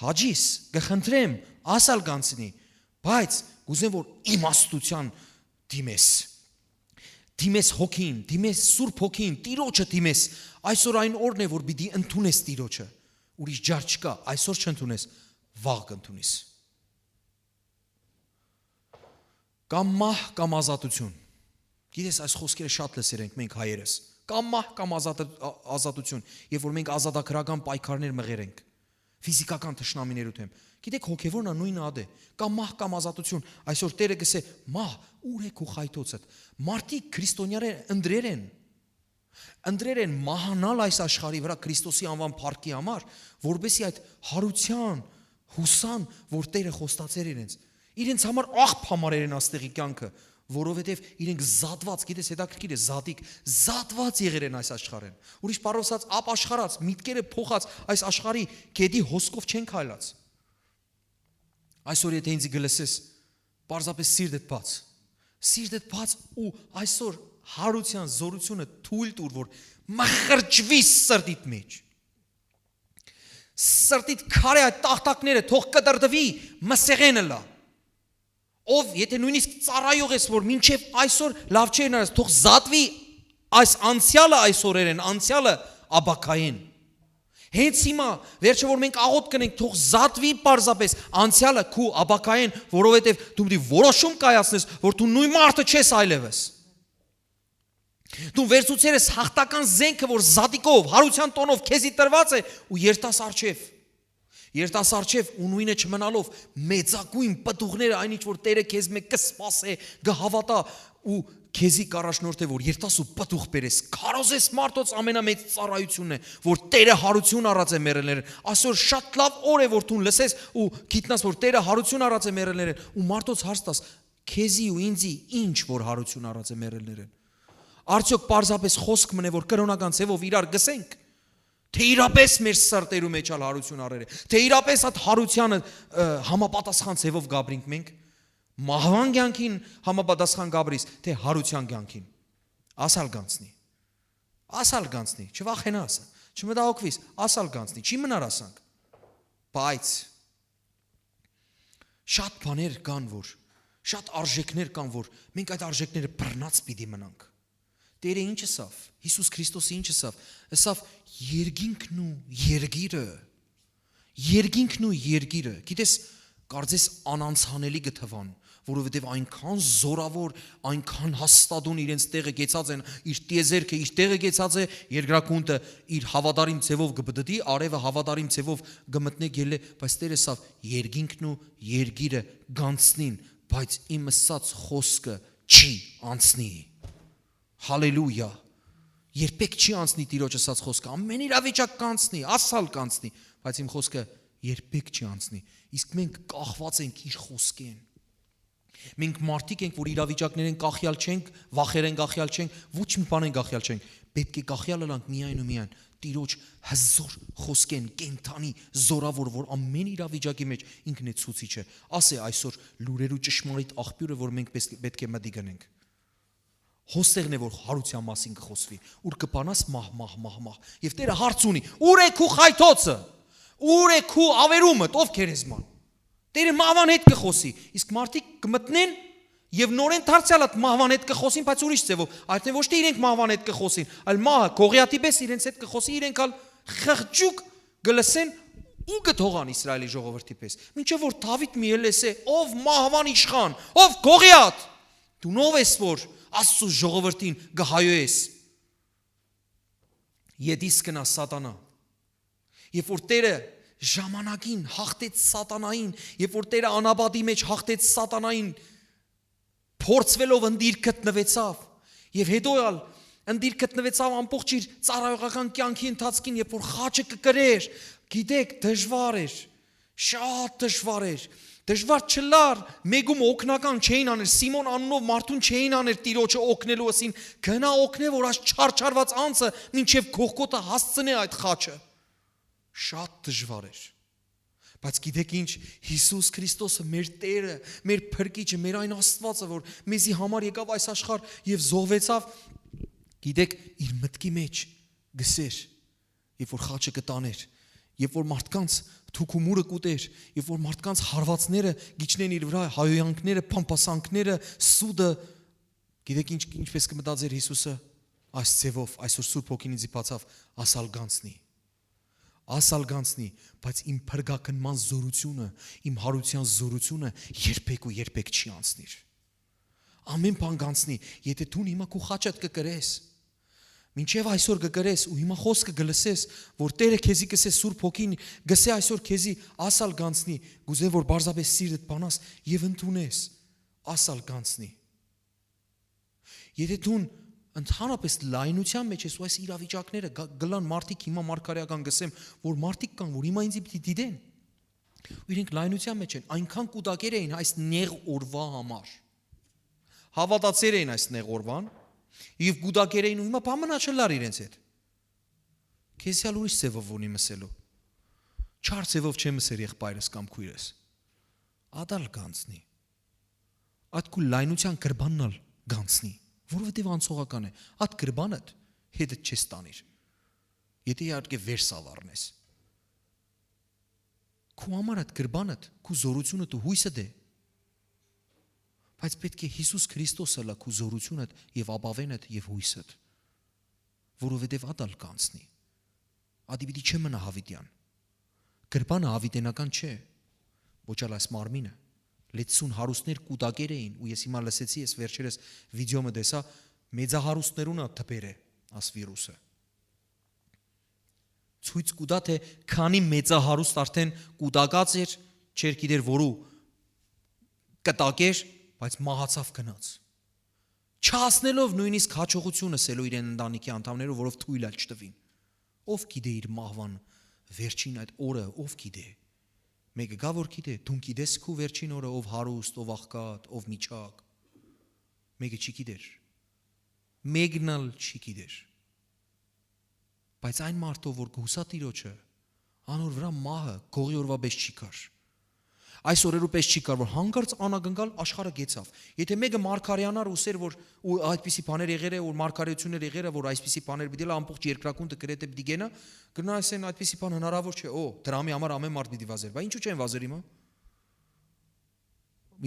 հաջիս, կխնդրեմ, ասալ կանցնի, բայց գուզեմ, որ իմաստության դիմես հոգին, դիմես Սուրբ հոգին, Տիրոջը դիմես, այսօր այն օրն է, որ պիտի ընդունես Տիրոջը, ուրիշ ջար չկա, այսօր չընդունես, վաղ կընդունես։ Կամ մահ, կամ ազատություն։ Գիտես, այս խոսքերը շատ լսեր ենք մենք հայերս։ Կամ մահ, կամ ազատություն, երբ որ մենք ազատագրական պայքարներ մղեր ենք, ֆիզիկական թշնամիներու դեմ։ Գիտեք, հոգևորն նույնը ադե։ Կամ մահ, կամ ազատություն։ Այսօր Տերը գսե, մահ, ուր է քո խայթոցդ։ Մարդիկ քրիստոնյաներ ընտրեր են մահանալ այս աշխարհի վրա Քրիստոսի անվան փառքի համար, որբեսի այդ հարության հուսան, որ Տերը խոստացեր իրենց համար աղբ համարեր են աստեղի կյանքը, որովհետև իրենք զատված, գիտես, հետաքրքիր է, զատված եղեր են այս աշխարհեն։ Ուրիշ բառով ապաշխարած, միտքերը փոխած այս աշխարհի գեդի հոսքով չեն քայլած։ Այսօր եթե ինձ գլսես, պարզապես սիրտդ բաց ու այսօր հարության զորությունը թույլ տուր, որ մխրճվի սրտիդ մեջ։ Սրտիդ քարե այդ տախտակները թող կտրտվի, մսեղենը լա։ Ով եթե նույնիսկ ծառայող ես, որ մինչև այսօր լավ չէ նայես, թող զատվի այս անցյալը այսօրերեն, անցյալը աբակային։ Հենց հիմա, վերջը որ մենք աղոտ կնենք, թող զատվի պարզապես անցյալը քու աբակային, որովհետև դու պիտի որոշում կայացնես, որ դու նույն մարդը չես այլևս։ Դու վերցուցեր ես հաղթական զենքը, որ զատիկով, հարության տոնով քեզի տրված է ու երտաս արջև ու նույնը չմնալով մեծակույն պտուղները այն ինչ որ Տերը քեզ մեկ կսպասե, կհավատա ու քեզի կառաջնորդե որ երտաս ու պտուղ բերես, քարոզես մարդոց ամենամեծ ծառայությունն է, որ Տերը հարություն առած է մերելներին։ Այսօր շատ լավ օր է որ դու լսես ու գիտնաս որ Տերը հարություն առած է մերելներին ու մարդոց հարց տաս, քեզի ու ինձի ինչ որ հարություն առած է մերելներին։ Արդյոք պարզապես խոսք մնե որ կրոնական ձևով իրար գսենք, թե իրապես մեր սրտերու մեջ ալ հարություն առեր է, թե իրապես այդ հարությանը համապատասխան ձևով գաբրինք մենք, մահվան կյանքին համապատասխան գաբրիս, թե հարության կյանքին, ասալ գանցնի, չվախենաս, չմտահոգվիս, ասալ գանցնի, չի մնար ասանք, բայց շատ բաներ կան, որ շատ արժեքներ կան, որ մենք այդ արժեքները բռնած պիտի մնանք։ Տերը ինչ ասավ, Հիսուս Քրիստոսը ինչ ասավ երկինքն ու երգիրը, գիտես, կարծես անանցանելի գթվան, որովհետև այնքան զորավոր, այնքան հաստատուն իրենց տեղը գեցած են, իր տիեզերքը իր տեղը գեցած է, երկրակունտը իր հավատարիմ ձևով կբդդի, արևը հավատարիմ ձևով կմտնի գելե, բայց Տերը սավ երկինքն ու երգիրը գանցնին, բայց իմ ասած խոսքը չի անցնի։ Հալելույա։ Երբեք չի անցնի Տիրոջ ասած խոսքը, ամեն իրավիճակ կանցնի, ասալ կանցնի, բայց իմ խոսքը երբեք չի անցնի։ Իսկ մենք կախված ենք իր խոսքեն։ Մենք մարդիկ ենք, որ իրավիճակներեն կախյալ չենք, վախերեն կախյալ չենք, ոչ մի բանեն կախյալ չենք։ Պետք է կախյալ լինենք միայն ու միայն Տիրոջ հզոր խոսքեն, կենթանի, զորավոր, որ ամեն իրավիճակի մեջ ինքն է ցուցիչը։ Ասե այսօր լուրերու ճշմարիտ աղբյուրը, որ մենք պետք է մտի գնենք։ Հոստեղն է, որ հարության մասին կխոսվի, ուր կպանաս մահ։ Եվ Տերը հարց ունի, ուր է քու խայթոցը, ուր է քու ավերումդ, ով քերեզման։ Տերը մահվան հետ կխոսի, իսկ մարդիկ կմտնեն եւ նորեն դարձյալ այդ մահվան հետ կխոսին, բայց ուրիշ ձևով, այդտեղ ոչ թե իրենք մահվան հետ կխոսին, այլ մահը Գողիաթի պես իրենց հետ կխոսի, իրենք ալ խղճուկ կլսեն ու կթողան Իսրայելի ժողովրդի պես։ Մինչև որ Դավիթ մի լսե, ով մահվան իշխան, ով Գողիաթ, դու ով ես որ Աստծո ժողովրդին գահայոես։ Եդիս կնա սատանա։ Երբ որ Տերը ժամանակին հաղթեց սատանային, երբ որ Տերը անաբադի մեջ հաղթեց սատանային, փորձվելով ընդիր գտնվեցավ, եւ հետո ալ ընդիր գտնվեցավ ամբողջ իր ծառայողական կյանքի ընթացքին, երբ որ խաչը կկրեր, գիտեք, դժվար էր, շատ դժվար էր։ Դժվար չլար, մեգում օգնական չէին աներ, Սիմոն անունով մարդուն չէին աներ Տիրոջը օգնելու ասին, գնա օգնե, որ այս չարչարված անձը մինչև Գողգոթա հասցնե այդ խաչը։ Շատ դժվար էր։ Բայց գիտեք ինչ, Հիսուս Քրիստոսը մեր Տերը, մեր Փրկիչը, մեր այն Աստվածը, որ մեզի համար եկավ այս աշխարհ եւ զոհվեցավ, գիտեք, իր մտքի մեջ գսեր, երբ որ խաչը կտաներ, երբ որ մարդկանց թուքումուրը կուտեր, երբ որ մարդկանց հարվածները գիչնեն իր վրա, հայոյանքները, փամփասանքները, սուդը, գիտեք ինչպես կմտածեր Հիսուսը, այս ձևով, այսօր Սուրբ Հոգին ինձ բացավ, ասալ գանցնի, բայց իմ փրկականման զորությունը, իմ հարության զորությունը երբեք չի անցնիր։ Ամեն բան գանցնի, եթե դու հիմա քո խաչդ կկրես, մինչև այսօր կկրես ու հիմա խոսքը գլսես, որ Տերը քեզի կսե Սուրբ Հոգին, գսե այսօր քեզի ասալ գանցնի, գուզե որ բարձրապես սիրտդ բանաս եւ ընդունես, ասալ գանցնի։ Եթե դու ընդհանրապես լայնության մեջ ես ու այս իրավիճակները գլան մարդիկ հիմա մարգարեական գսեմ, որ մարդիկ կան, որ հիմա ինձ պիտի դիտեն։ Ու իրենք լայնության մեջ են, այնքան կուտակեր էին այս նեղ օրվա համար։ Հավատացեր էին այս նեղ օրվան եւ կուտակեր էին ու հիմա բամնա չլար իրենց հետ։ Քեզ ալ ուրիշ ձևով ունի մսելու։ Չար ձևով չեմ մսեր եղբայրս կամ քույրս։ Ադալ գանցնի։ Այդ քու լայնության գրբաննալ գանցնի, որովհետեւ անցողական է։ Այդ գրբանդ հետդ չես տանիր։ Եթե իհարկե վերս ավառնես։ Քու համար այդ գրբանդ, քու զորությունը դու հույսը դե։ Բայց պետք է Հիսուս Քրիստոսը լա քու զորությունդ եւ ապավենդ եւ հույսդ, որովհետեւ ադալ կանցնի։ Ադի պիտի չմնա հավիտյան։ Գրբանը հավիտենական չէ, ոչ այլ այս մարմինը։ Լեցուն հարուստներ կուտակեր էին ու ես հիմա լսեցի, ես վերջերս վիդեոմը տեսա, մեծահարուստներուն թփեր է աս վիրուսը։ Ցույց կուտա թե քանի մեծահարուստ արդեն կուտակած էր, չեր գիտեր որու կտակեր, բայց մահացավ գնաց։ Չհասնելով նույնիսկ հաջողությունը սելու իրեն ընտանիքի անդամներով, որով թույլ ալ չտվին։ Ով գիտե իր մահվան վերջին այդ օրը, ով գիտե։ Մեկը գա որ գիտե, դու գիտես քու վերջին օրը, ով հարուստ, ով աղքատ, ով միջակ։ Մեկը չի գիտեր։ Մեկն ալ չի գիտեր։ Բայց այն մարդով, որ գուսա Տիրոջը, անոր վրա մահը գողի օրվա պես չի կար։ Այս օրերու պես չի կար, որ հանգարց անագնգալ աշխարհը գեցավ։ Եթե մեկը մարգարեանար ուսեր, որ ու այդպիսի բաներ եղեր է, որ մարգարեություններ եղեր է, որ այսպիսի բաներ պիտի լա ամբողջ երկրակունքը գրեթե պիտի գենա, գնացեն այդպիսի բան հնարավոր չէ։ Օ, դրամի համար ամեն մարդ պիտի վազեր։ Բայց ինչու չեն վազեր հիմա։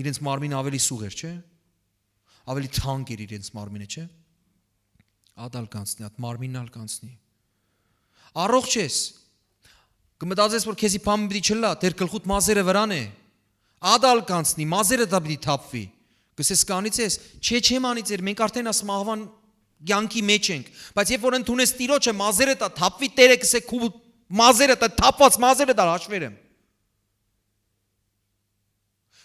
Իրենց մարմինը ավելի սուղ էր, չէ։ Ավելի թանկ էր իրենց մարմինը, չէ։ Ադալ կանցնի, այդ մարմինն ալ կանցնի։ Առողջ ես։ Կմտածես, որ քեզի բան պիտի չլա, դեր գլխուտ մազերը վրան է։ ադալ կանցնի, մազերը դա պիտի թափվի։ Գսես կանից ես, չէ մանից էր, մենք արդեն աս մահվան կյանքի մեջ ենք, բայց երբ որ ընդունես Տիրոջը, մազերը դա թափվի, Տերը կսե քու մազերը դա թափված մազերը դա հաշվեր եմ։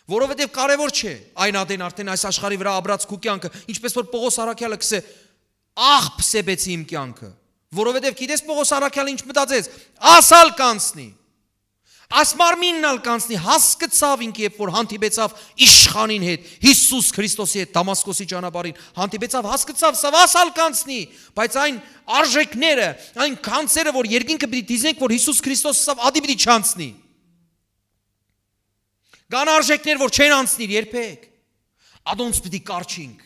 Որովհետև կարևոր չէ այն ադեն արդեն այս աշխարհի վրա ապրած քու կյանքը, ինչպես որ Պողոս Արաքյալը կսե աղ փսեբեցի իմ կյանքը, որովհետև գիտես Պողոս Արաքյալը ինչ մտածեց, ասալ կանցնի։ Աս մարմինն ալ կանցնի, հասկացավ ինքը, երբ որ հանդիպեցավ իշխանին հետ, Հիսուս Քրիստոսի հետ Դամասկոսի ճանապարհին, հանդիպեցավ, հասկացավ, սա ասալ կանցնի, բայց այն արժեքները, այն կանցերը, որ երկինքը պիտի դիզենք, որ Հիսուս Քրիստոսը սա ադի պիտի չանցնի։ Կան արժեքներ, որ չեն անցնիր երբեք։ Ադոնց պիտի կարչինք։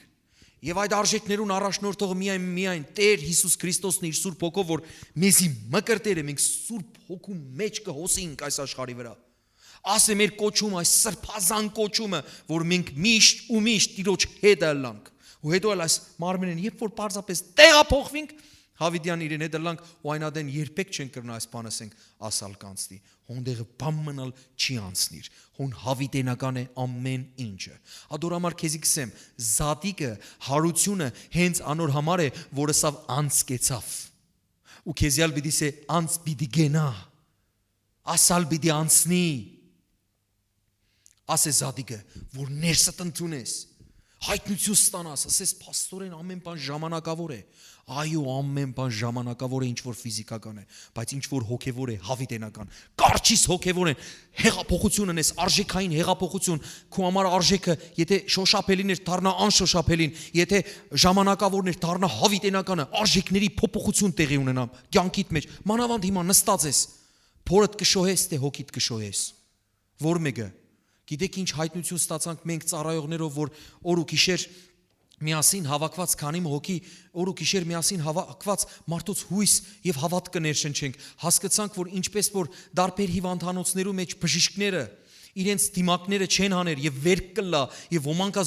Եվ այդ արժեքներուն առաջնորդողը միայն Տեր Հիսուս Քրիստոսն իր Սուրբ Հոգով, որ մեզի մկրտեր է, մենք Սուրբ Հոգու մեջ կհոսենք այս աշխարհի վրա։ Ասե մեր կոչումը, այս սրբազան կոչումը, որ մենք միշտ ու միշտ Տիրոջ հետ ըլլանք։ Ու հետո այս մարմինեն, երբ որ պարզապես տեղափոխվենք, Հավիդյան իրեն հետ ըլլանք, ու այն ադեն երբեք չեն կրնա այս բանը ասենք, ասալ կանցնի։ Հոնդեղը բամ մնալ չի անցնիր, հոն հավիտենական է ամեն ինչը։ Ադորամար քեզի կսեմ, զատիկը, հարությունը հենց անոր համար է, որը սավ անցկեցավ։ Ու քեզյալ պիտի սե անց պիտի գենա, ասալ պիտի անցնի։ Ասե զատիկը, որ ներսդ ընդունես, հայտնություն ստանաս, ասես պաստորեն ամեն բան ժամանակավոր է, այո ամեն բան ժամանակավոր է, ինչ որ ֆիզիկական է, բայց ինչ որ հոգևոր է, հավիտենական, կարճիս հոգևոր են, հեղափոխությունն ես, արժեքային հեղափոխություն, քո համար արժեքը, եթե շոշափելին էր դառնա անշոշափելին, եթե ժամանակավորն էր դառնա հավիտենականը, արժեքների փոփոխություն տեղի ունենա կյանքիդ մեջ, մանավանդ հիմա նստած ես, փորդ կշոհես, թե հոգիդ կշոհես, որ մեկը Գիտեք ինչ հայտնություն ստացանք մենք ծառայողներով, որ օր ու գիշեր միասին հավաքված քանի հոգի, օր ու գիշեր միասին հավաքված մարդոց հույս եւ հավատք կներշնչենք, հասկացանք, որ ինչպես որ դարբեր հիվանդանոցներու մեջ բժիշկները իրենց դիմակները չեն հաներ եւ վեր կլա եւ ոմանքա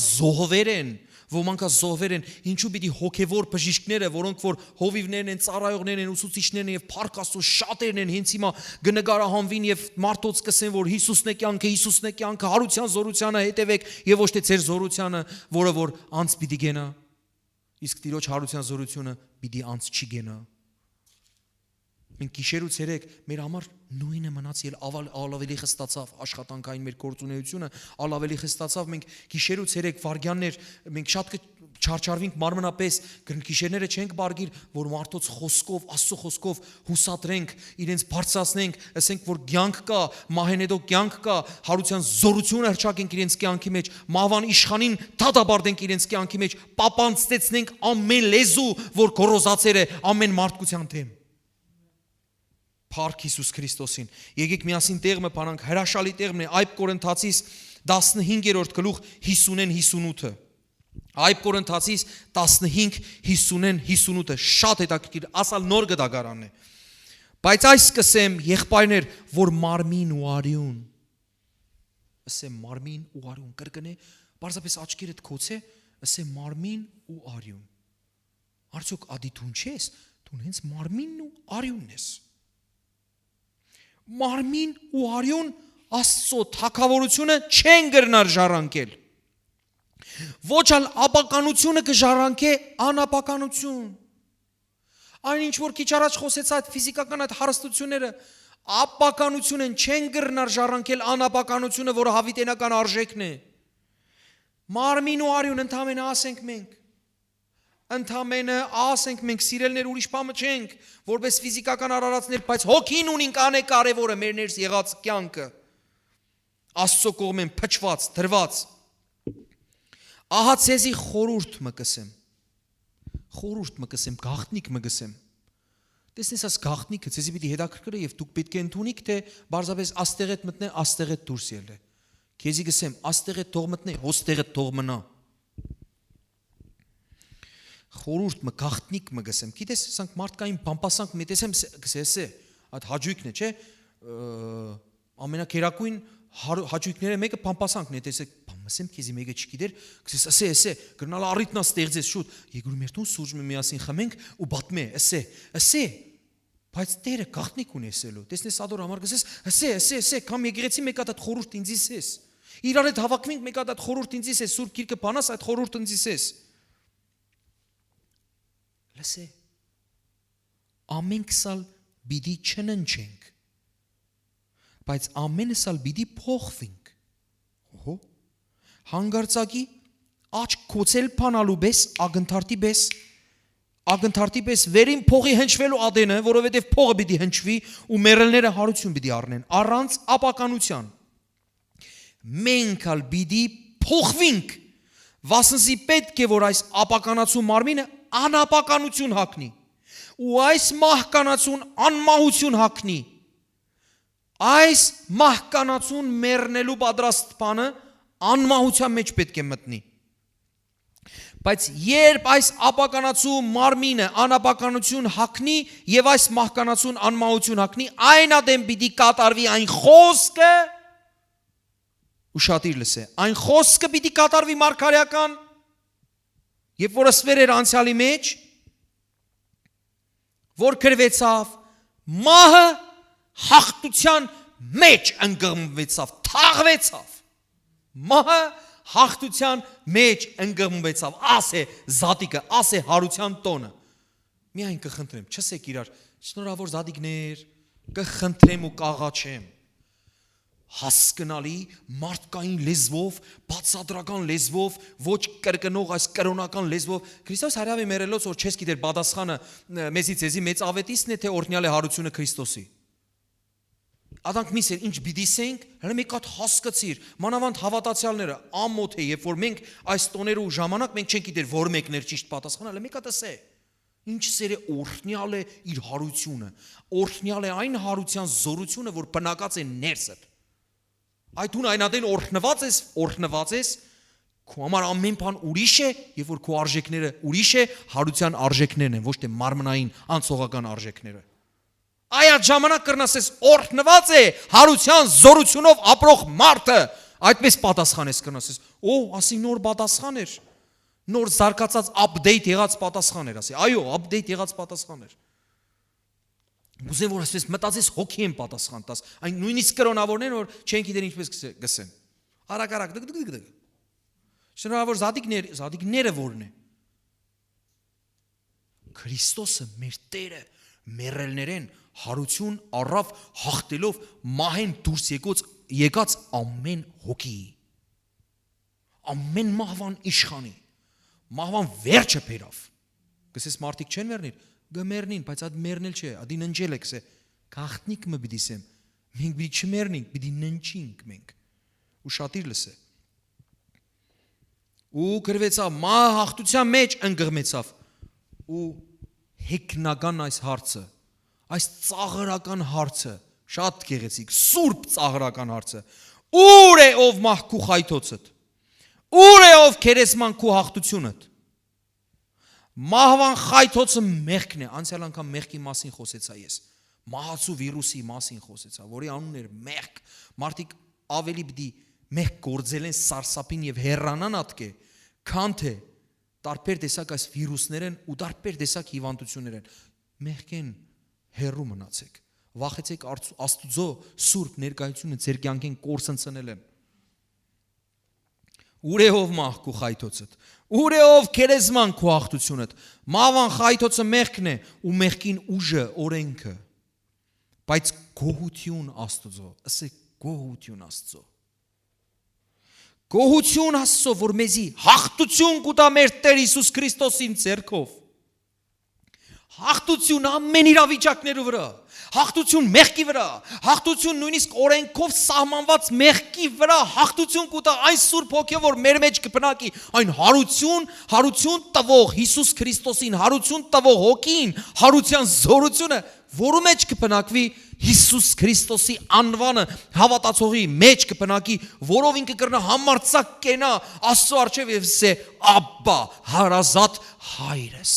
զոհվեր են, ինչու պիտի հոգեվոր բժիշկները, որոնք որ հովիվներն են, ծառայողներն են, ուսուցիչներն են եւ Փառք Աստծո շատերն են, հենց հիմա կնկարահանվին եւ մարդոց կսեն, որ Հիսուսն է կյանքը, հարության զորությանը հետևեք եւ ոչ թե ձեր զորությանը, որը որ անց պիտի գենա։ Իսկ Տիրոջ հարության զորությունը պիտի անց չի գենա։ Մենք գիշեր ու ցերեկ մեր համար նույնը մնաց ել ավելի խստացավ աշխատանքային մեր գործունեությունը, ավելի խստացավ մենք գիշեր ու ցերեկ վարգյաններ մենք շատ չարչարվինք մարմնապես, գիշերները չենք բարգիր, որ մարդոց խոսքով, Աստծո խոսքով հուսադրենք, իրենց բարձրացնենք, ասենք որ կյանք կա, մահենեդո կյանք կա, հարության զորությունը հրճակենք իրենց կյանքի մեջ, մահվան իշխանին դադարեցնենք իրենց կյանքի մեջ, պապանցնենք ամեն լեզու, որ գոռոզացեր է ամեն մարդկության դեմ։ Փառք Հիսուս Քրիստոսին։ Եկեք միասին տեղը բանանք, հրաշալի տեղն է Այբ Կորինթացիս 15-րդ գլուխ 50-58-ը։ Այբ Կորինթացիս 15-50-58-ը շատ հետաքրքիր, ասալ նոր գդագարանն է։ Բայց այս կսեմ եղբայրներ, որ մարմին ու արյուն, ասեմ մարմին ու արյուն կրկնե, բարձրապես աչքերդ քոցե, ասեմ մարմին ու արյուն։ Արդյոք ադիթուն չես, դու հենց մարմինն ու արյունն ես։ Մարմին ու արյուն Աստծո թագավորությունը չեն գրնար ժառանգել։ Ոչ ալ ապականությունը կժառանգե անապականություն։ Այն ինչ որ քիչ առաջ խոսեց այդ ֆիզիկական այդ հարստությունները ապականություն են, չեն գրնար ժառանգել անապականությունը, որը հավիտենական արժեքն է։ Մարմին ու արյուն ընդամենը ասենք մենք։ Ընդամենը ասենք մենք սիրելներ ուրիշ բամը չենք, որպես ֆիզիկական արարածներ, բայց հոգին ունենք կարևորը մեր ներս եղած կյանքը։ Աստծո կողմեն փչված, դրված։ Ահա ցեզի խորուրդ մը կսեմ, գաղտնիք մը կսեմ։ Տեսնես աս գաղտնիքը ցեզի պիտի հետաքրքրի եւ դուք պետք է ընդունիք, թե բարձրապես աստեղետ մտնե, աստեղետ դուրս ելը։ Քեզի կսեմ, աստեղետ թող մտնե, հոստեղետ թող մնա։ Խորուրդ մը գաղտնիք մը գսեմ, գիտես, ասենք մարդկային բամբասանք մետեսեմ գսեսե, այդ հաջույքն է, չէ, ամենակերակույն հաջույքները մեկը բամբասանքն է, տեսեք, բամասեմ քեզի մեկը չգիտեր, գսես, ասե, գրնալ առիթնա ստեղծես շուտ, եկուրի մեր տուն սուրճ միասին խմենք ու բատմե, ասե, բայց Տերը գաղտնիք ունի ասելու, տեսնես ադոր համար գսես, ասե, կամ եկեղեցի մեկ հատ խորուրդ ինձ իսես, Իրար հետ հավաքվենք, մեկ հատ այդ խորհուրդ ինձիս է, Սուրբ Գիրքը բանաս այդ խորհուրդը ինձիս է։ Լսե։ Ամենքսալ բիդի չննչենք։ Բայց ամենսալ բիդի փոխվենք։ Օհո։ Հանգարցակի աչք կոծել փանալու պես, ագնթարտի պես վերին փողի հնչվելու ադենը, որովհետև փողը պիտի հնչվի ու մեռելները հարություն պիտի առնեն, առանց ապականության։ Մենք ալ պիտի փոխվենք, վասնզի պետք է որ այս ապականացու մարմինը անապականություն հագնի, ու այս մահկանացուն անմահություն հագնի։ Այս մահկանացուն մեռնելու պատրաստ բանը անմահության մեջ պետք է մտնի։ Բայց երբ այս ապականացու մարմինը անապականություն հագնի եւ այս մահկանացուն անմահություն հագնի, այն ադեմ պիտի կատարվի այն խոսքը, ուշադիր լսե, այն խոսքը պիտի կատարվի մարգարեական, երբ որ ասվեր էր անցյալի մեջ, որ գրվեցավ, մահը հաղթության մեջ ընկղմվեցավ, թաղվեցավ, մահը հաղթության մեջ ընկղմվեցավ, աս է զատիկը, աս է հարության տոնը։ Միայն կխնդրեմ, չսեք իրար, շնորհավոր զատիկներ, կխնդրեմ ու կաղաչեմ, հասկանալի մարդկային լեզվով, բացատրական լեզվով, ոչ կրկնող այս կրոնական լեզվով, Քրիստոս հարյավի մերելոց, որ չես գիտեր պատասխանը մեզի ձեզի մեծ ավետիսն է, թե օրհնյալ է հարությունը Քրիստոսի։ Ադանք միսեր, ինչ բիդիսենք, հələ մեկ հատ հասկացիր, մանավանդ հավատացյալները, ամոթ է, երբ որ մենք այս տոները ու ժամանակ մենք չենք գիտեր, որ մեկն էր ճիշտ պատասխանը, հələ մեկ հատ ասե, ինչ սեր է օրհնյալ է իր հարությունը, օրհնյալ է այն հարության զորությունը, որ բնակած է ներսդ։ Այդ ուն այնադեն օրհնված ես, քո համար ամեն բան ուրիշ է, եւ որ քո արժեքները ուրիշ է, հարության արժեքներն են, ոչ թե մարմնային անցողական արժեքները։ Այդ ժամանակ կրնասես օրհնված է հարության զորությունով ապրող մարդը, այդպես պատասխան ես կրնասես, ասի նոր պատասխան էր, նոր զարգացած update եղած պատասխան էր, ասի, այո, update եղած պատասխան էր։ Ուզեմ որ ասես մտածես հոգի եմ պատասխան տաս, այն նույնիսկ կրոնավորներն որ չեն գիտեն ինչպես գսեն։ Արագ դգ։ Շնորհավոր զատիկները որն է։ Քրիստոսը մեր Տերը մեռելներեն հարություն առավ հաղթելով մահեն դուրս եկած ամեն հոգի, ամեն մահվան իշխանի, մահվան վերջը բերավ։ Գսես մարդիկ չեն մեռնիր, գմեռնին, բայց այդ մեռնել չէ, ադի ննջել եք սե, գաղտնիք մը պիտի սեմ, մենք պիտի չմեռնինք, պիտի ննջինք մենք, ուշադիր լսե։ Ու գրվեցավ, մահը հաղթության մեջ ընկղմեցավ, ու հեքնական այս հարցը, այս ծաղրական հարցը, շատ գեղեցիկ, սուրբ ծաղրական հարցը, ուր է ով մահքու խայթոցդ, ուր է ով քերեսման քու հաղթությունդ, մահվան խայթոցը մեղքն է, անցյալ անգամ մեղքի մասին խոսեցա ես, մահացու վիրուսի մասին խոսեցա, որի անուն էր մեղք, մարդիկ ավելի պիտի մեղք գործել են սարսափին և հեռանան ատկե, քան թե տարբեր տեսակ այս վիրուսներ են ու տարբեր տեսակ հիվանդություններ են, մեղք են հեռու մնացեք, վախեցեք Աստուծո սուրբ ներկայությունը ձեր կյանքին կորսնցնել են։ Ուր է ով մահքու խայթոցդ, ուր է ով քերեզման քու հաղթությունդ, մահվան խայթոցը մեղքն է ու մեղքին ուժը օրենքը, բայց գոհություն Աստուծո, ասեք գոհություն Աստծո։ Գոհություն Աստծո, որ մեզի հաղթություն կուտա մեր Տեր Հիսուս Քրիստոսին ձեռքով։ Հաղթություն ամեն իրավիճակներու վրա, հաղթություն մեղքի վրա, հաղթություն նույնիսկ օրենքով սահմանված մեղքի վրա, հաղթություն կուտա այն Սուրբ Հոգով, որ մեր մեջ կբնակի, այն հարություն տվող Հիսուս Քրիստոսին, հարություն տվող Հոգին, հարության զորությունը, որու մեջ կբնակվի Հիսուս Քրիստոսի անվանը հավատացողի մեջ կբնակի, որով ինքը կրնա համարձակ կենա Աստծո առջև եւ ասե Աբբա, հարազատ հայրս։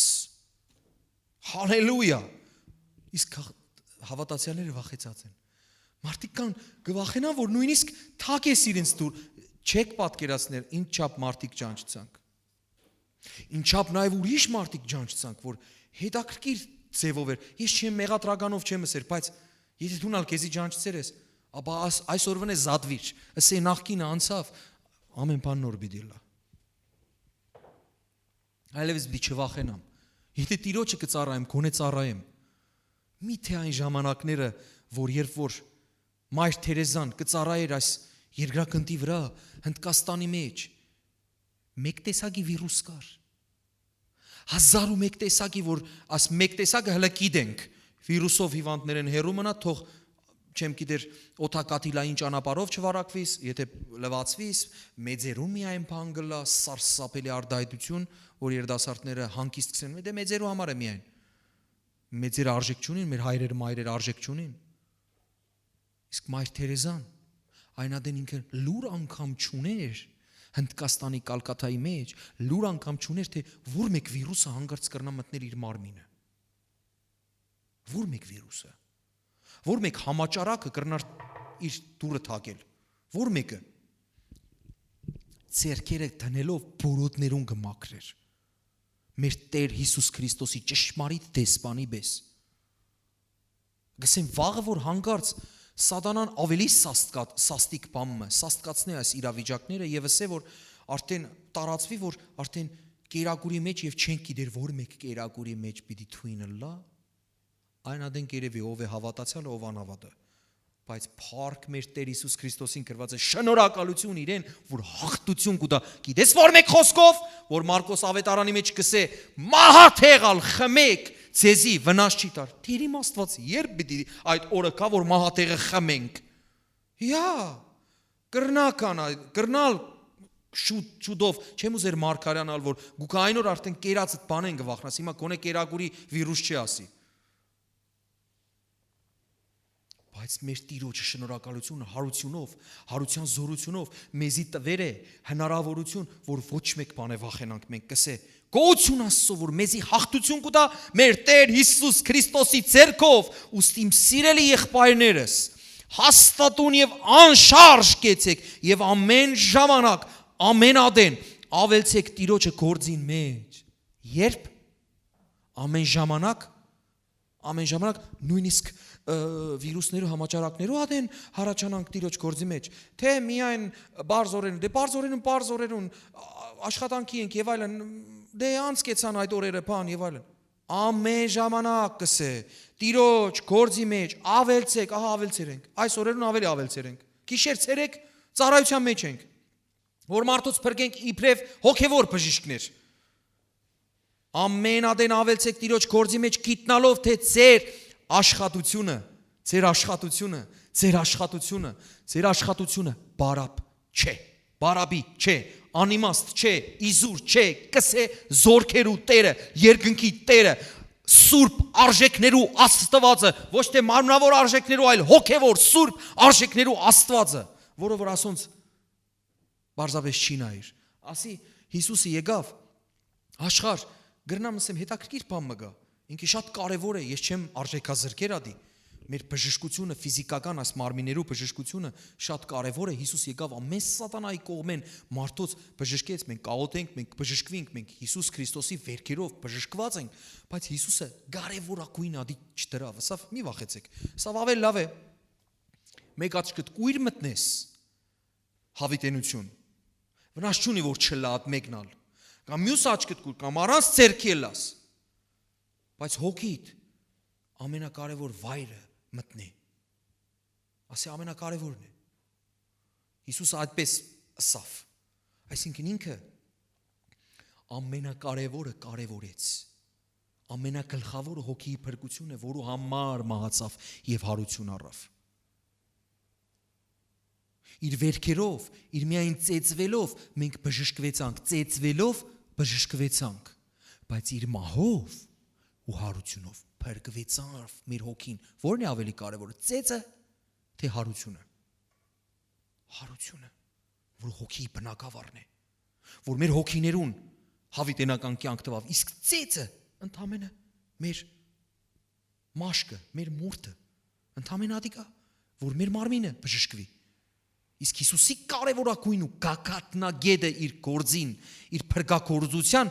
Հալելույա։ Իսկ հավատացյալները վախեցած են։ Մարդիկ կան գվախենան, որ նույնիսկ թակ ես իրենց դուր, չեք պատկերացնել ինչ չափ մարդիկ ճանչցանք։ Ինչ չափ նաև ուրիշ մարդիկ ճանչցանք, որ հետաքրքիր ձևով էր։ Ես չեմ մեղատրականով չեմ ասեր, բայց եթե դու նալ քեզի ճանչցեր ես, ապա այսօրվան է զատվիր, ասե նախքին անցավ, ամեն բան նոր պիտի լա։ Այլևս պիտի չվախենամ։ Եթե Տիրոջը կծառայեմ, գոնե ծառայեմ։ Միթե այն ժամանակները, որ երբ որ Մայր Թերեզան կծառայեր այս երկրագնդի վրա, Հնդկաստանի մեջ, մեկ տեսակի վիրուս կար։ 1001 տեսակի, որ աս մեկ տեսակը հələ գիտենք, վիրուսով հիվանդներ են հեռու մնա, թող չեմ գիտեր օթակաթիլային ճանապարհով չվարակվիս, եթե լվացվիս, մեծերում միայն բան գլա, սարսափելի արդայդություն, որ երդասարտները հանկիստ կսեն, դե մեծերու համար է միայն։ Մեծերը արժեք չունին, մեր հայրերը մայրերը արժեք չունին։ Իսկ Մայր Թերեզան այնադեն ինքը լուր անգամ չուներ Հնդկաստանի Կալկաթայի մեջ, լուր անգամ չուներ, թե որ մեկ վիրուսը հանգարց կրնա մտնել իր մարմինը։ Որ մեկ վիրուսը, որ մեկ համաճարակը կրնար իր դուրը թակել, որ մեկը ձեռքերը դնելով բորոտներուն կմաքրեր։ Մեր Տեր Հիսուս Քրիստոսի ճշմարիտ դեսպանի պես։ Գսեն վաղը որ հանգարց Սատանան ավելի սաստիկ բամը, սաստկացնի այս իրավիճակները եւ ասե որ արդեն տարածվի որ արդեն կերակուրի մեջ եւ չենք գիտեր որ մեկ կերակուրի մեջ պիտի թույնը լա, այն ադեն կերևի ով է հավատացյալը ով անհավատը, բայց փառք մեր Տեր Հիսուս Քրիստոսին գրված է շնորհակալություն իրեն որ հաղթություն կուտա, գիտես որ մեկ խոսքով որ Մարկոս ավետարանի մեջ կսե մահաթեղալ խմեք Ձեզի վնաս չի տար, Տիրիմ Աստված երբ պիտի այդ օրը կա, որ մահաթեղը խմենք, կրնալ շուտով, չեմ ուզեր մարգարյանալ, որ գուկա այն օր արդեն կերածդ բան են գվախնաս, հիմա կոնե կերագուրի վիրուս չի ասի, բայց մեր Տիրոջը շնորհակալություն հարությունով, հարության զորությունով մեզի տվեր է հնարավորություն, որ ոչ մեկ բան է վախենանք մենք կսե Գոհություն Աստծո, որ մեզի հաղթություն կտա մեր Տեր Հիսուս Քրիստոսի ձեռքով, ուստի իմ սիրելի եղբայրներս, հաստատուն եւ անշարժ կեցեք եւ ամեն ժամանակ, ամեն ադեն ավելցեք Տիրոջը գործին մեջ։ Երբ ամեն ժամանակ նույնիսկ վիրուսներու համաճարակներու ադեն հարաճանանք Տիրոջ գործի մեջ, թե միայն բարձորերուն աշխատանքի ենք եւ այլն, դե անցկեցան այդ օրերը բան եւ այլն, ամեն ժամանակ կսե Տիրոջ գործի մեջ ավելցեք, ահա ավելցեր ենք, այս օրերուն ավելի ավելցեր ենք, գիշեր ցերեկ ծառայության մեջ ենք, որ մարդուց փրկենք իբրև հոգևոր բժիշկներ, ամեն ադեն ավելցեք Տիրոջ գործի մեջ գիտնալով թե ձեր աշխատությունը բարաբի չէ, անիմաստ չէ, իզուր չէ, կսե զորքերու Տերը, երկնքի Տերը, սուրբ արժեքներու Աստվածը, ոչ թե մարմնավոր արժեքներու, այլ հոգևոր սուրբ արժեքներու Աստվածը, որը որ ասոնց բարձավես չի նայր, ասի Հիսուսը եկավ, աշխար, գրնամ ասեմ հետաքրքիր բան մը գա, ինքը շատ կարևոր է, ես չեմ արժեքազրկեր ադի, մեր բժշկությունը, ֆիզիկական այս մարմիներու բժշկությունը շատ կարևոր է, Հիսուս եկավ ամեն սատանայի կողմեն մարդոց բժշկեց, մենք կաղոթենք, մենք բժշկվենք, մենք Հիսուս Քրիստոսի վերքերով բժշկված ենք, բայց Հիսուսը կարևորագույն ադի չդրավ, սա մի վախեցեք, սա ավելի լավ է, մեկ աչքդ կույր մտնես, հավիտենություն, վնաս չունի, որ չլա ատ մեկնալ, կամ մյուս աչքդ կույր, կամ առանց ձեռքի ելաս, բայց հոգիդ ամենակարևոր վայրը մտնի, ասի ամենակարևորն է, Հիսուսը այդպես ասավ, այսինքն ինքը ամենակարևորը կարևորեց, ամենագլխավորը հոգիի փրկությունն է, որու համար մահացավ եւ հարություն առավ, իր վերքերով, իր միայն ծեծվելով մենք բժշկվեցանք, բայց իր մահով ու հարությունով փրկվեցավ մեր հոգին, որն է ավելի կարևորը, ծեծը թե հարությունը, որ հոգի բնակավարն է, որ մեր հոգիներուն հավիտենական կյանք տվավ, իսկ ծեծը ընդամենը մեր մաշկը, մեր մորթը, ընդամենը ադիկա, որ մեր մարմինը բժշկվի, իսկ Հիսուսի կարևորագույն ու գագաթնագետը իր գործին, իր փրկագործության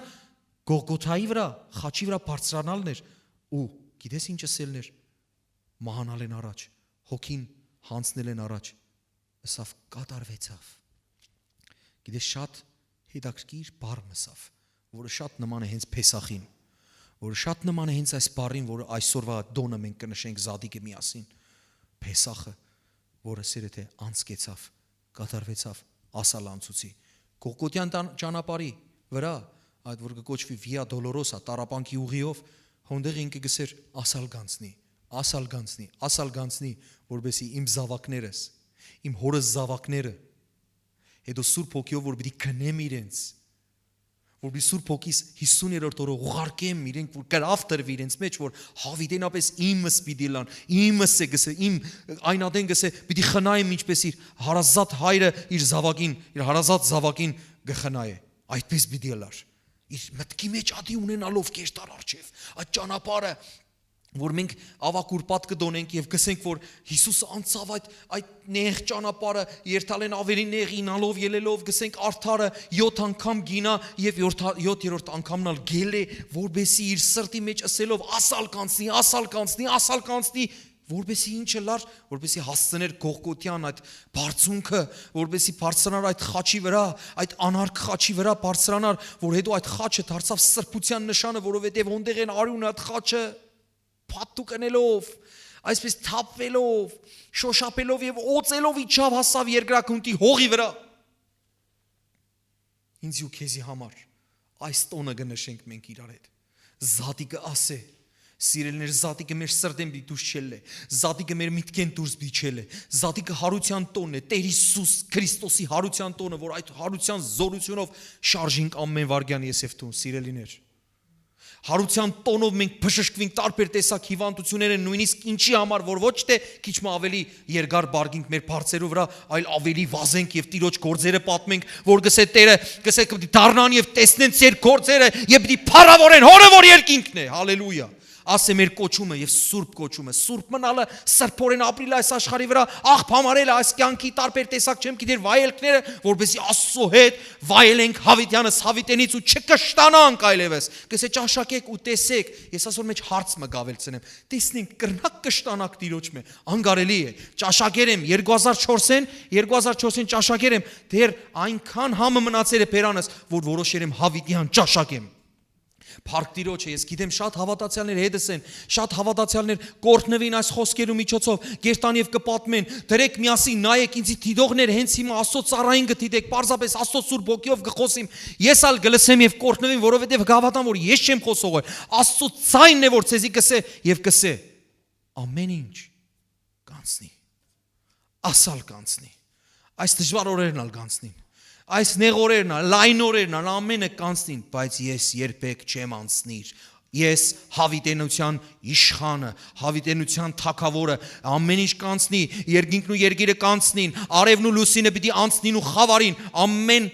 Գողգոթայի վրա, խաչի վրա բարձրանալն էր ու գիտես ինչ ասելն էր, մահանալ են առաջ, հոգին հանցնել են առաջ, ըսավ կատարվեցավ։ Գիտես շատ հետաքրքիր բառ մսավ, որը շատ նման է հենց Փեսախին, որը շատ նման է հենց այս բառին, որը այսօրվա դոնը մենք կնշենք Զադիկը միասին։ Փեսախը, որը սերը թե անցկեցավ, կատարվեցավ, ասալ անցուցի։ Գողգոթյան ճանապարհի վրա, այդ որ կոչվի Via Dolorosa, տառապանքի ուղիով, հոնդեղ ինքը գսեր ասալ գանցնի, որբեսի իմ զավակներս, իմ հորս զավակները, հետո Սուրբ Հոգիով որ պիտի քնեմ իրենց, որբի Սուրբ Հոգիս 50-րդ օրը ուղարկեմ իրենք, որ կրավ տրվի իրենց մեջ, որ հավիտենապես իմս պիտի լան, իմս է գսե, իմ այնադեն գսե, պիտի խնայեմ ինչպես իր հարազատ հայրը իր զավակին, իր հարազատ զավակին գխնայե, այդպես պիտի լար, իր մտքի մեջ ադի ունենալով կեշտար արջև, այդ ճանապարհը, որ մենք ավակուր պատկը դոնենք եւ գսենք, որ Հիսուսը անցավ այդ նեղ ճանապարհը, երթալեն ավելի նեղ ինալով ելելով, գսենք արդարը 7 անգամ գինա եւ 7-րդ անգամն ալ գել է, որբեսի իր սրտի մեջ ասելով ասալ կանցնի, որբեսի ինչը լար, որբեսի հասցներ Գողգոթյան այդ բարձունքը, որբեսի բարձրանար այդ խաչի վրա, այդ անարգ խաչի վրա բարձրանար, որ հետո այդ խաչը դարձավ սրբության նշանը, որովհետեւ ոնդեղ են արյունը այդ խաչը փաթու կնելով, այսպես թափվելով, շոշափելով եւ օծելով իջավ հասավ երկրակունտի հողի վրա։ Ինձ ու քեզի համար այս տոնը կնշենք մենք իրար հետ։ Զատիկը ասե, սիրելիներ, Զատիկը մեր սրտեն դուրս չել է, Զատիկը մեր միտքեն դուրս բիչել է, Զատիկը հարության տոնն է, Տեր Հիսուս Քրիստոսի հարության տոնը, որ այդ հարության զորությունով շարժինք ամեն վարքյան ես եւ դու, սիրելիներ։ Հարության տոնով մենք բժշկվենք տարբեր տեսակ հիվանդություններ են, նույնիսկ ինչի համար, որ ոչ թե քիչ մ ավելի երկար բարգինք մեր բարձերու վրա, այլ ավելի վազենք եւ Տիրոջ գործերը պատմենք, որ գսե Տերը, գսե պիտի դառնան եւ տեսնեն ծեր գործերը եւ պիտի փառավորեն Հորը, որ երկինքն է, հալելույա։ Ասե մեր կոչումը եւ սուրբ կոչումը, սուրբ մնալը, սրբորեն ապրիլ այս աշխարհի վրա, աղբ համարել այս կյանքի տարբեր տեսակ չեմ գիտեր վայելքները, որովհետեւ Աստծո հետ վայելենք հավիտյանս հավիտենից ու չկշտանանք այլևս։ Գսե ճաշակեք ու տեսեք, ես այսօր մեջ հարց մը գավելցնեմ։ Տեսնենք կրնակ կշտանակ Տիրոջ մե, անգարելի է։ Ճաշակերեմ 2004-ին ճաշակերեմ, դեռ այնքան համը մնացել է բերանս, որ որոշերեմ հավիտյան ճաշակեմ։ Փառք Տիրոջը, ես գիտեմ շատ հավատացյալներ հետս են, շատ հավատացյալներ կորտնվին այս խոսքերու միջոցով, գերտան եւ կպատմեն, դրեք միասին նայեք ինձի դիդողներ, հենց հիմա Աստծո ծառային գտիդեք, պարզապես Աստծո Սուրբ Հոգիով կխոսիմ, ես ալ գլսեմ եւ կորտնվին, որովհետեւ կհավատամ, որ ես չեմ խոսողը, Աստծո ցայնն է, որ ցեզի կսե եւ կսե, ամեն ինչ կանցնի, ասալ կանցնի, այս դժվար օրերն ալ կանցնին, այս նեղորերն, լայն օրերն, ամենը կանցնին, բայց ես երբեք չեմ անցնիր, ես հավիտենության իշխանը, հավիտենության թագավորը, ամեն ինչ կանցնի, երկինքն ու երկիրը կանցնին, արևն ու լուսինը պիտի անցնին ու խավարին, ամեն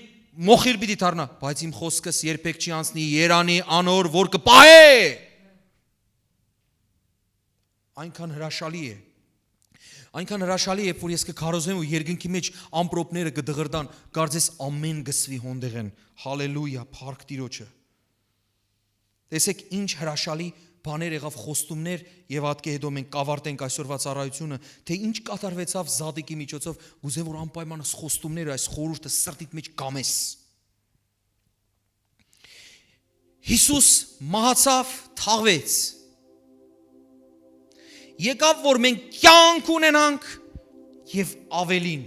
մոխիր պիտի դառնա, բայց իմ խոսքս երբեք չի անցնի, Երանի անոր, որ կպահե։ Այնքան հրաշալի է։ Այնքան հրաշալի է, որ ես կքարոզեմ ու երկնքի մեջ ամպրոպները կդղրդան, կարծես ամեն գսվի հոնդեղ են, հալելույա, փառք Տիրոջը։ Տեսեք ինչ հրաշալի բաներ եղավ, խոստումներ եւ ատկե հետո մենք կավարտենք այսօրվա ծառայությունը, թե ինչ կատարվեցավ Զադիկի միջոցով, գուզեմ որ անպայման խոստումները, այս խորհուրդը սրտիդ մեջ կամես։ Հիսուս մահացավ, թաղվեց։ Եկավ, որ մենք կյանք ունենանք եւ ավելին,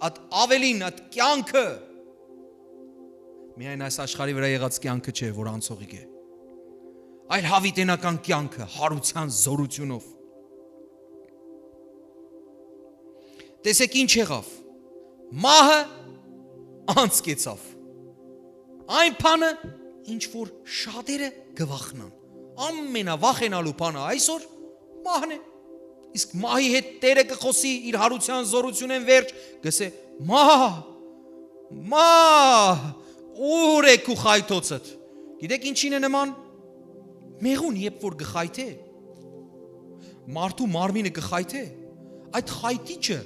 այդ ավելին, այդ կյանքը միայն այս աշխարհի վրա եղած կյանքը չէ, որ անցողիկ է, այլ հավիտենական կյանքը, հարության զորությունով։ Տեսեք ինչ եղավ, մահը անցկեցավ, այն բանը, ինչ որ շատերը գվախնան, ամենավախենալու բանը այսօր մահն է, իսկ մահի հետ Տերը կխոսի իր հարության զորությունեն վերջ, գսե մահ, ուր է քու խայթոցդ, գիտեք ինչին է նման, մեղուն երբ որ գխայթե, մարդու մարմինը գխայթե, այդ խայտիչը,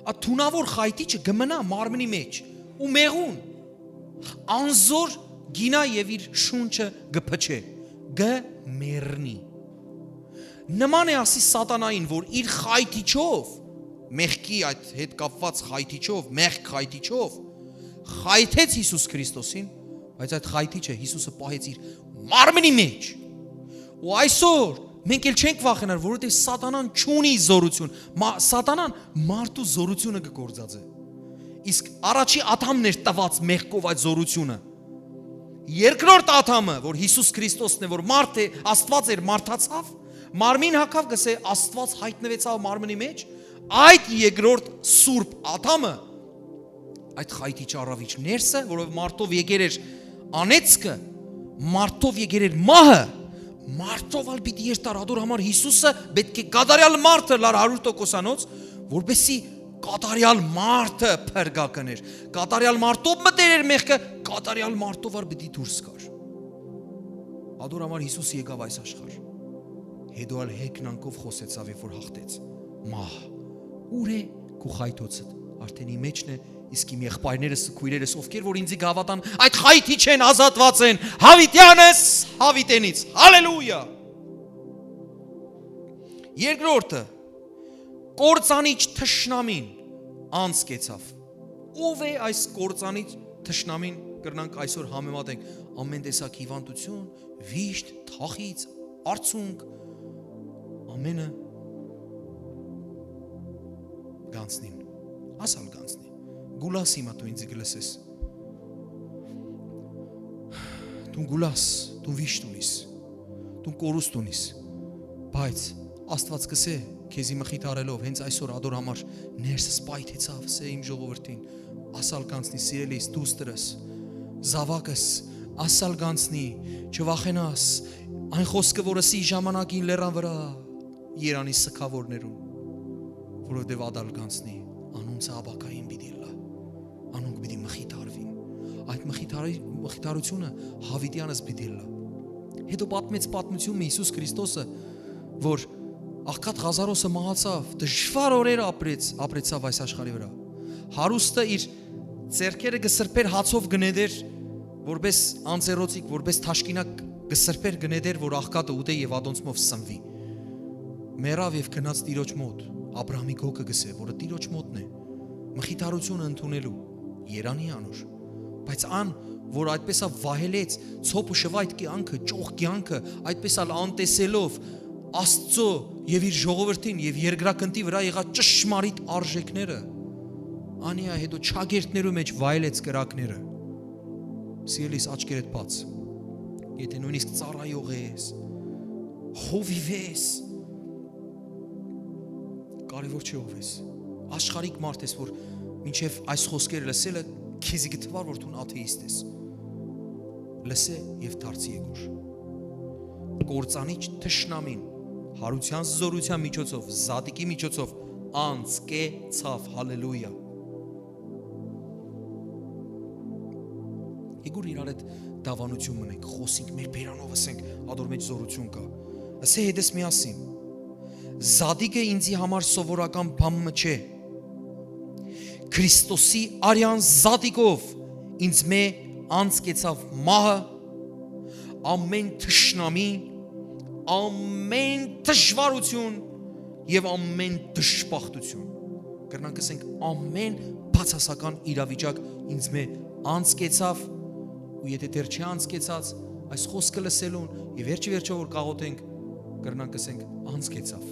այդ թունավոր խայտիչը գմնա մարմնի մեջ, ու մեղուն, անզոր գինա եւ իր շունչը գփչե, գմեռնի, Նման է ասի սատանային, որ իր խայթիչով, մեղքի այդ հետ կապված խայթիչով, մեղք խայթիչով խայթեց Հիսուս Քրիստոսին, բայց այդ խայթիչը Հիսուսը պահեց իր մարմնի մեջ։ Ու այսօր մենք էլ չենք վախենար, որովհետև սատանան չունի զորություն, սատանան մարդու զորությունը կգործածե։ Իսկ առաջի ադամն էր տված մեղքով այդ զորությունը։ Երկրորդ ադամը, որ Հիսուս Քրիստոսն է, որ մարդ է, Աստված էր, մարդացավ, մարմին հագավ, գսե Աստված հայտնվեցավ մարմնի մեջ, այդ երկրորդ սուրբ ադամը, այդ խայթիչ առավիչ ներսը, որով մարդով եկեր էր անեծքը, մարդով եկեր էր մահը, մարդով ալ պիտի երթար ադոր համար Հիսուսը պետք է կատարյալ մարդը լար 100%-անոց, որպեսի կատարյալ մարդը փրկա կներ, կատարյալ մարդով մտեր էր մեղքը, կատարյալ մարդով ալ պիտի դուրս գար։ Ադոր համար Հիսուսը եկավ այս աշխարհ, հետո ալ հեքնանքով խոսեցավ, երբ որ հաղթեց մահ, ուր է քու խայթոցը, արդեն ի մեջն է, իսկ իմ եղբայրներս, քույրերս, ովքեր որ ինձ գավատան, այդ խայթի չեն, ազատված են, հավիտյանս հավիտենից, հալելույա։ Երկրորդը, կործանիչ թշնամին անցկեցավ։ Ով է այս կործանիչ թշնամին, կրնանք այսօր համեմատենք, ամեն տեսակ հիվանդություն, վիշտ, թախից, արցունք, ամենը գանցնին, ասալ գանցնին, գուլաս հիմա դու ինձ գլսես, դու գուլաս, դու վիշտ ունիս, դու կորուստ ունիս, բայց Աստված կսե քեզի մխիթարելով, հենց այսօր ադոր համար ներսս պայթեցավ, սե իմ ժողովրդին, ասալ գանցնի, սիրելիս, դուստրս, զավակս, ասալ գանցնի, չվախենաս, այն խոսքը, որ ասի ժամանակին լերան վրա, Երանի սքավորներուն, որովհետև ադալ գանցնի, անոնց աբակային պիտի լա, անոնք պիտի մխիթարվին, այդ մխիթարությունը հավիտյանս պիտի լա։ Հետո պատմեց պատմությունը Հիսուս Քրիստոսը, որ աղքատ Ղազարոսը մահացավ, դժվար օրեր ապրեցավ այս աշխարհի վրա։ Հարուստը իր ձեռքերը գսրբեր հացով գնեդեր, որպես անձերոցիկ, որպես թաշկինակ գսրբեր գնեդեր, որ աղքատը ուտե եւ ադոնցմով սնվի։ Մեռավ եւ գնաց Տիրոջ մոտ, Աբրահամի գոգը գսե, որը Տիրոջ մոտն է, մխիթարությունը ընդունելու, Երանի անոր։ Բայց ան, որ այդպեսա վահելեց, ցոփ ու շվայտ կյանքը, ճոխ կյանքը, այդպեսա անտեսելով Աստծո եւ իր ժողովրդին եւ երկրակնտի վրա եղած ճշմարիտ արժեքները, անիա հետո չագերտներու մեջ վայելեց կրակները։ Սիրելիս, աչքերդ բաց, եթե նույնիսկ ծառայող ես, հովիվ ես, կարևոր չէ ով ես, աշխարհիկ մարդ ես, որ մինչև այս խոսքերը լսելը քեզի գտվար, որ դու աթեիստ ես, լսե եւ դարձի եկուր, կործանիչ թշնամին հարության զորության միջոցով, զատիկի միջոցով անցկեցավ, հալելույա։ Եկուր իրար այդ դավանություն մնենք, խոսենք, մեր բերանով ասենք, ադոր մեջ զորություն կա։ Ասե հետս միասին, զատիկը ինձի համար սովորական բամը չէ, Քրիստոսի արյան զատիկով ինձ մե անցկեցավ մահը, ամեն թշնամի, ամեն դժվարություն եւ ամեն դժբախտություն, կրնանք ասենք ամեն բացասական իրավիճակ ինձ մե անցկեցավ, ու եթե դեռ չի անցկեցած, այս խոսքը լսելուն եւ վերջի որ կաղոթենք, կրնանք ասենք անցկեցավ։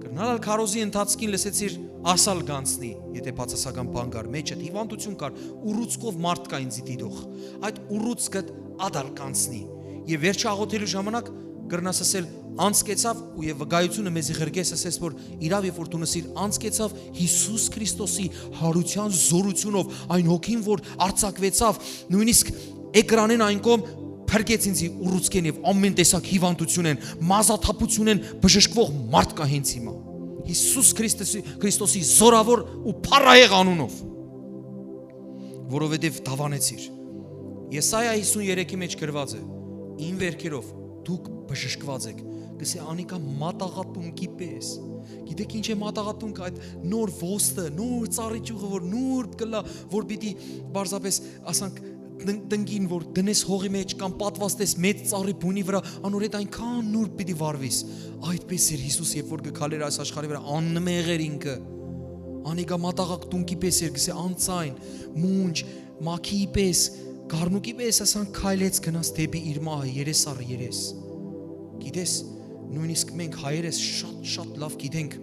Կրնալ քարոզի ընթացքին լսեցիր ասալ գանցնի, եթե բացասական բան կար, մեջը հիվանդություն կար, ուռուցքով մարդ կա ինձի դիդող, այդ ուռուցքը ադալ գանցնի եւ վերջի աղոթելու ժամանակ կրնաս ասել անցկեցավ ու եւ վկայությունը մեզի ղրգես ասես որ իրավ երբ որ դու նսիր անցկեցավ Հիսուս Քրիստոսի հարության զորությունով այն հոգին որ արձակվեցավ նույնիսկ էկրանեն այն կողմ փրկեց ինձի ուռուցքեն եւ ամեն տեսակ հիվանդություն են մազաթափություն են բժշկվող մարդ կա հենց հիմա Հիսուս Քրիստոսի զորավոր ու փառահեղ անունով որովհետեւ դավանեցիր Եսայա 53-ի մեջ գրված է Իմ վերքերով դուք բժշկված եք գսե անիկա մատաղատունքի պես գիտեք ինչ է մատաղատունք այդ նոր ոստը նոր ծառի ճյուղը որ նուրբ կլա որ պիտի բարձապես ասանք տնգին որ դնես հողի մեջ կամ պատվաստես մեծ ծառի բունի վրա անոր հետ այնքան նուրբ պիտի վարվես այդպես էր Հիսուս երբ որ գքալեր այս աշխարհի վրա անմեղ էր ինքը անիկա մատաղակ տունկի պես էր գսե անցայն մունջ մաքի պես գառնուկի պես ասան քայլեց գնաց դեպի իր մահը երես առ երես գիտես նույնիսկ մենք հայերս շատ լավ գիտենք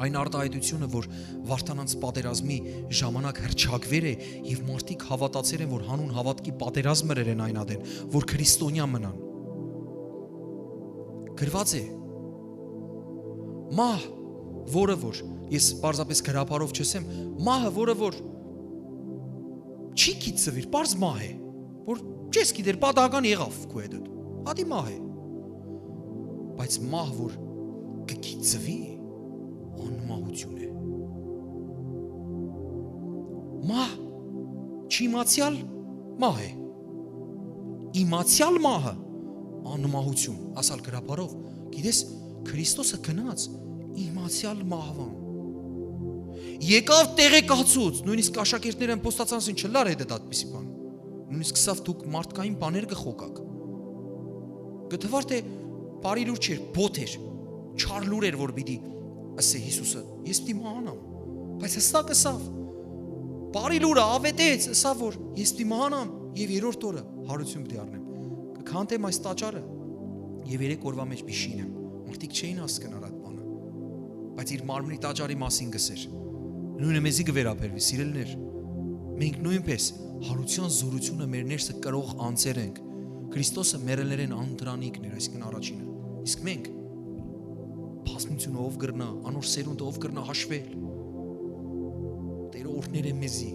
այն արտահայտությունը, որ Վարդանանց պատերազմի ժամանակ հրճակվեր է եւ մարդիկ հավատացել են, որ հանուն հավատքի պատերազմներ են այն ադեն, որ քրիստոնյա մնան։ Գրված է մահ, որը որ ես պարզապես գրապարով չսեմ, մահը, որը որ չի գիծվիր, պարզ մահ է, որ չես գիտեր պատահական եղավ քո հետ։ Ադի մահ է։ Բայց մահ, որ կգիծվի անմահություն է։ Մահ չիմացյալ մահ է։ Իմացյալ մահը անմահություն, ասալ գրապարով, գիտես Քրիստոսը գնաց իմացյալ մահվան։ Եկավ տեղեկացուց, նույնիսկ աշակերտները պոստացանցին չլար է դա այդպիսի բան։ Նույնիսկ սավ դուք մարդկային բաներ կխոկակ։ Գտվար թե բարի լուր չէր, բոթ էր, չար լուր էր, որ պիտի ասե Հիսուսը, ես պիտի մահանամ, բայց հստակ ասավ, բարի լուրը ավետեց, ասավ, որ ես պիտի մահանամ և երրորդ օրը հարություն պիտի առնեմ, կքանտեմ այս տաճարը և 3 օրվա մեջ պիտի շինեմ, մարդիկ չէին հասկնար այդ բանը, բայց իր մարմնի տաճարի մասին գսեր, նույնը մեզի կվերապերվի, սիրելիներ, մենք նույնպես հարության զորությունը մեր ներսը կրող անձեր ենք, Քրիստոսը մեռելներեն անդրանիկն էր, այսինքն առաջինը, իսկ մենք փասմությունը ով գրնա, անոր սերունդը ով գրնա հաշվել, Տերը օրհներ է մեզի,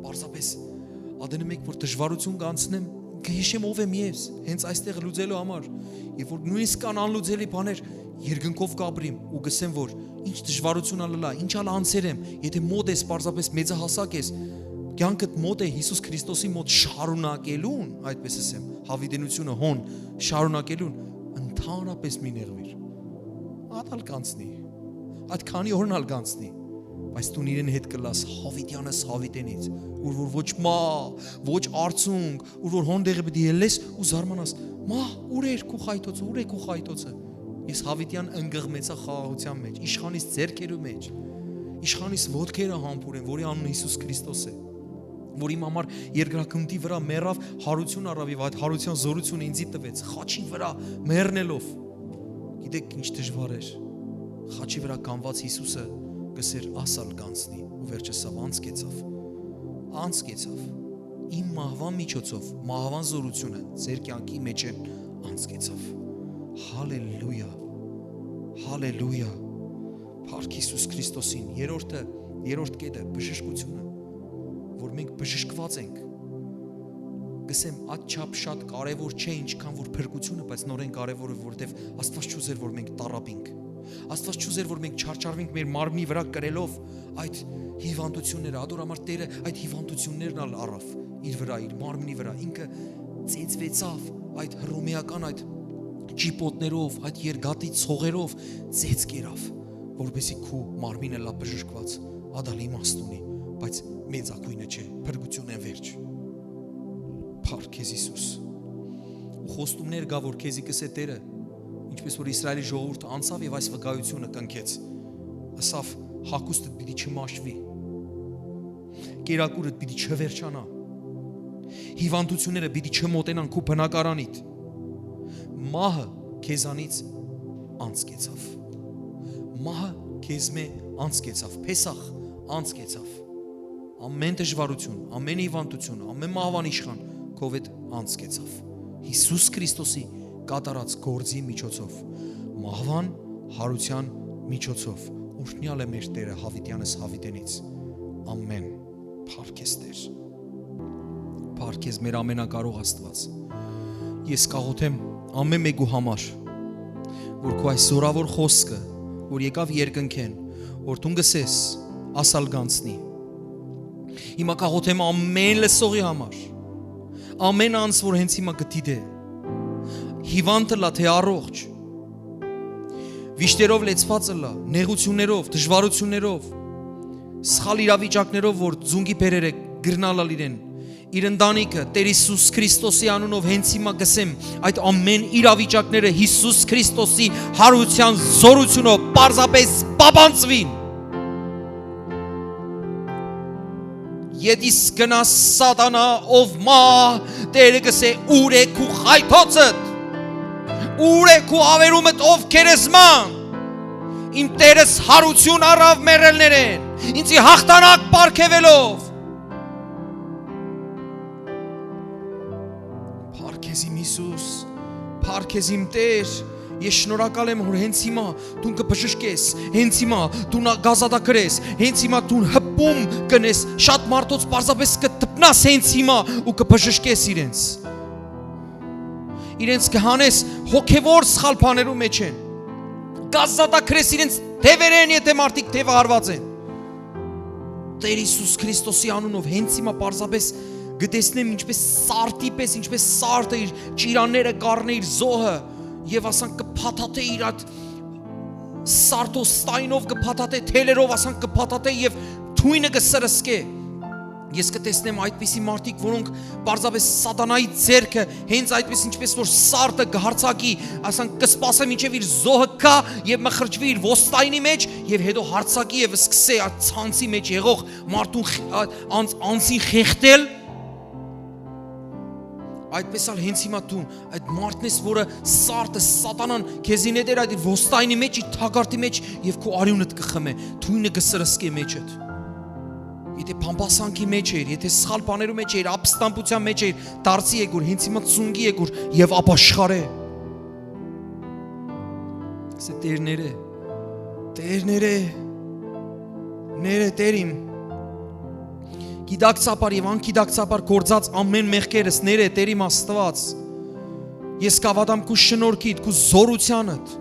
պարզապես ադնում եք, որ դժվարություն կանցնեմ, կհիշեմ ով եմ ես, հենց այստեղ լուծելու համար, և որ նույնիսկ կան անլուծելի բաներ, երկնքով կապրիմ ու գսեմ, որ ինչ դժվարություն ալլա, ինչ ալ անցեր եմ, եթե մոտ ես, պարզապես մեծահասակ ես, կյանքդ մոտ է Հիսուս Քրիստոսի մոտ շարունակելուն, այդպես ասեմ, հավիտենությունը հոն շարունակելուն, ընդհանրապես մի նեղվիր, ատալ կանցնի, այդ քանի օրն ալ կանցնի, բայց դու իրեն հետ կլաս հավիտյանս հավիտենից, ուր որ ոչ մա, ոչ արցունք, ուր որ հոնդեղը պիտի ելես ու զարմանաս, մա, ուր էր քու խայթոցը, ուր է քու խայթոցը, ես հավիտյան ընգղմեցա խաղաղության մեջ, իշխանիս ձեռքերու մեջ, իշխանիս ոտքերը համբուր են, որի անունը Հիսուս Քրիստոս է, որ իմ համար երկրագնդի վրա մեռավ, հարություն առավ եւ այդ հարության զորությունը ինձի տվեց, խաչի վրա մեռնելով, գիտեք ինչ դժվար էր, խաչի վրա կանված Հիսուսը գսեր ասալ կանցնի ու վերջը սավ անցկեցավ, իմ մահվան միջոցով, մահվան զորությունը ձեր կյանքի մեջ է անցկեցավ, հալելույա, հալելույա, փառք Հիսուս Քրիստոսին, երրորդ կետը, բժշկությունը, որ մենք բժշկված ենք, գսեմ այդչափ շատ կարևոր չէ ինչքան որ փրկությունը, բայց նորեն կարևոր է, որովհետև Աստված չուզեր, որ մենք տառապենք, Աստված չուզեր, որ մենք չարչարվենք մեր մարմնի վրա կրելով այդ հիվանդությունները, ադոր համար Տերը այդ հիվանդություններն ալ առավ իր վրա, իր մարմնի վրա, ինքը ծեծվեցավ այդ հռոմեական այդ ճիպոտներով, այդ երկաթի ցողերով ծեծ կերավ, որպեսզի քու մարմինը լավ բժշկված, ադալ իմաստ ունի, բայց մեծակույնը չէ, փրկությունն է վերջ։ Փառք քեզ Հիսուս։ Ու խոստումներ գա, որ քեզի կսե Տերը, ինչպես որ Իսրայելի ժողովուրդը անցավ եւ այս վկայությունը կնքեց, ասավ հագուստդ պիտի չմաշվի, կերակուրդ պիտի չվերջանա, հիվանդությունները պիտի չմոտենան քու բնակարանիդ, մահը քեզանից անցկեցավ, մահը քեզմե անցկեցավ, Փեսախ անցկեցավ, ամեն դժվարություն, ամեն հիվանդություն, ամեն մահվան իշխան քով հետ անցկեցավ, Հիսուս Քրիստոսի կատարած գործի միջոցով, մահվան հարության միջոցով, օրհնյալ է մեր Տերը հավիտյանս հավիտենից, ամեն, փառք քեզ Տեր, փառք քեզ մեր ամենակարող Աստված, ես կաղոթեմ ամեն մեկու համար, որ քո այս զորավոր խոսքը, որ եկավ երկնքեն, որ դու գսես, ասալ գանցնի, հիմա կաղոթեմ ամեն լսողի համար, ամեն անձ, որ հենց հիմա գտիդ է, հիվանդը լա, թե առողջ, վիշտերով լեցվածը լա, նեղություններով, դժվարություններով, սխալ իրավիճակներով, որ ձունգի բերեր է գրնալալ իրեն, իր ընտանիքը Տեր Հիսուս Քրիստոսի անունով հենց հիմա գսեմ այդ ամեն իրավիճակները Հիսուս Քրիստոսի հարության զորությունով պարզապես պապանցվին Եդիս գնաս սատանա ով մա Տերը գսե ուր է քու խայթոցդ ուր է քու ավերումդ ով քերեսման Իմ Տերս հարություն առավ մեռելներեն ինձի հաղթանակ պարգևելով Փարքեզ իմ Հիսուս, փարքեզ իմ Տեր, ես շնորհակալ եմ որ հենց հիմա դու կբժշկես, հենց հիմա դու գազադակրես, հենց հիմա դու հպում կնես, շատ մարդոց պարզապես կտպնաս հենց հիմա ու կբժշկես իրենց կհանես հոգևոր սխալ բաներու մեջ են, գազադակրես իրենց թևերեն, եթե մարդիկ թևը հարված են, Տեր Հիսուս Քրիստոսի անունով հենց հիմա պարզապես գտեսնեմ ինչպես սարտի պես ինչպես սարտը իր ճիրանները կառնե իր զոհը եւ ասանք կփաթաթե իր այդ սարտոստայնով կփաթաթե թելերով ասանք կփաթաթե եւ թույնը կսրսկե ես կտեսնեմ այդպիսի մարդիկ որոնք պարզապես սատանայի ձեռքը հենց այդպես ինչպես որ սարտը կհարցակի ասանք կսպասեմ ինչեւ իր զոհը կա եւ մխրճվի իր ոստայնի մեջ եւ հետո հարցակի եւ սկսե այդ ցանցի մեջ եղող մարդուն անձին խեղդել Այդպես ալ հենց հիմա դու այդ մարդն ես, որը սարտը սատանան քեզին է դեր այդ ոստայնի մեջ, իր թագարտի մեջ եւ քո արյունդ կխմե, թույնը կսրսկե մեջդ։ Եթե փամփասանքի մեջ էր, եթե սխալ բաներու մեջ էր, ապստամբության մեջ էր, դարձի եկուր, հենց հիմա ծունգի եկուր եւ ապաշխարե։ Սա Տերները, Տեր իմ Գիտակցաբար եւ անկիտակցաբար գործած ամեն մեղքերս ները Տեր իմ Աստված ես կավատամ քու շնորհքիդ քու զորությանդ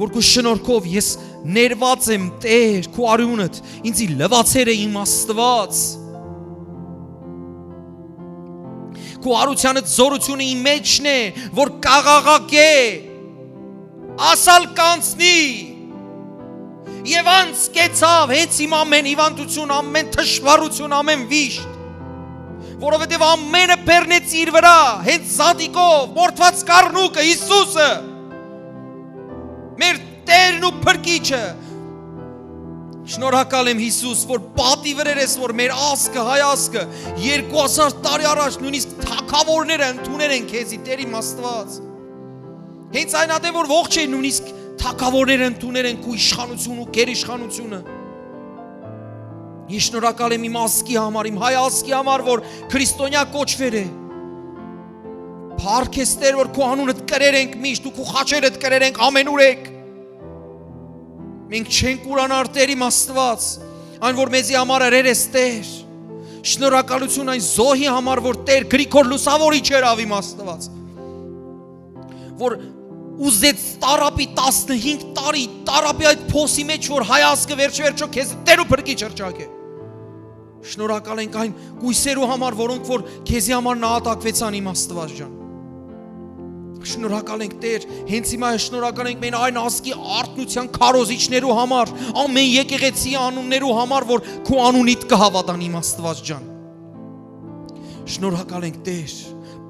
որ քու շնորհքով ես ներված եմ Տեր քու արյունդ ինձի լվացեր է իմ Աստված քու արությանդ զորությունը իմ մեջն է որ կաղաղակե ասալ կանցնի Եվ անց կեցավ հենց իմ ամեն հիվանդություն, ամեն թշվառություն, ամեն վիշտ Որովհետև ամենը բեռնեց իր վրա, հենց զատիկով, մորթված կառնուկը, Հիսուսը Մեր Տերն ու Փրկիչը Շնորհակալ եմ Հիսուս, որ պատի վրեր ես, որ մեր ազգը, հայ ազգը 2000 տարի առաջ նույնիսկ թագավորները ընդունել են քեզի Տեր իմ Աստված Հենց այն ադեմ որ ողջ է նույնիսկ թագավորները ընդունել են քո իշխանությունը ու գերիշխանությունը Ես շնորհակալ եմ իմ ազգի համար, իմ հայ ազգի համար, որ քրիստոնյա կոչվել է Փառք ես Տեր, որ քո անունդ կրեր ենք միշտ ու քո խաչերդ կրեր ենք ամենուրեք Մենք չենք ուրանար Տեր իմ Աստված, այն որ մեզի համար արեր ես Տեր Շնորհակալություն այն զոհի համար, որ Տեր Գրիգոր Լուսավորիչ էր իմ Աստված Որ ուզեց տարապի 15 տարի տարապի այդ փոսի մեջ որ հայ ազգը վերջ-վերջո քեզ Տեր ու Փրկիչ հրճակ է Շնորհակալ ենք այն կույսերու համար որոնք որ քեզի համար նահատակվեցան իմ Աստված ջան Շնորհակալ ենք Տեր հենց հիմա շնորհակալ ենք մեր այն ազգի արտնության քարոզիչներու համար ամեն եկեղեցի անուններու համար որ քո անունիդ կհավատան իմ Աստված ջան Շնորհակալ ենք Տեր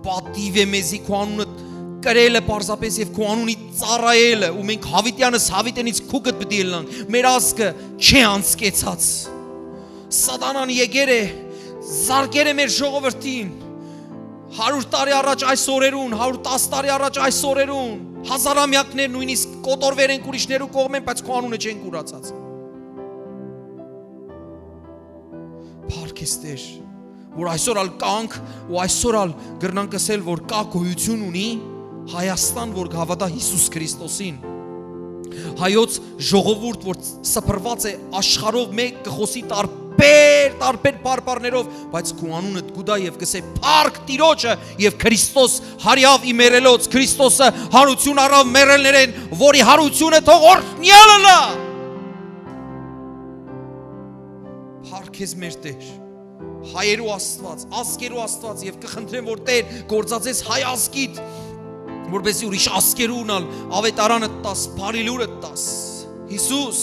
պատիվ է մեզի քո անունը կրելը պարզապես եւ քո անունի ծառայելը ու մենք հավիտյանս հավիտենից քուկդ պիտի ելնանք մեր ազգը չի անցկեցած սատանան եկեր է զարգեր է մեր ժողովրդին 100 տարի առաջ այս օրերուն 110 տարի առաջ այս օրերուն հազարամյակներ նույնիսկ կոտորվեր են ուրիշներու կողմեն բայց քո անունը չեն կուրացած Փառք ես Տեր որ այսօր ալ կանք ու այսօր ալ գրնանք ասել որ կա գոյություն ունի Հայաստան, որ հավատա Հիսուս Քրիստոսին Հայոց ժողովուրդ, որ սփռված է աշխարհով մեկ կխոսի տարբեր բարբարներով բայց քո անունը գուտա եւ գսե Փառք Տիրոջը եւ Քրիստոս հարյավ իմերելոց Քրիստոսը հարություն առավ մեռելներեն որի հարությունը թող օրհնյալը լա Փառք ես մեր Տեր Հայերու Աստված, ազգերու Աստված եւ կխնդրեմ որ Տեր գործածես հայ ազգիդ որբեսի ուրիշ ազգերուն ալ ավետարանը տաս, բարի լուրը տաս Հիսուս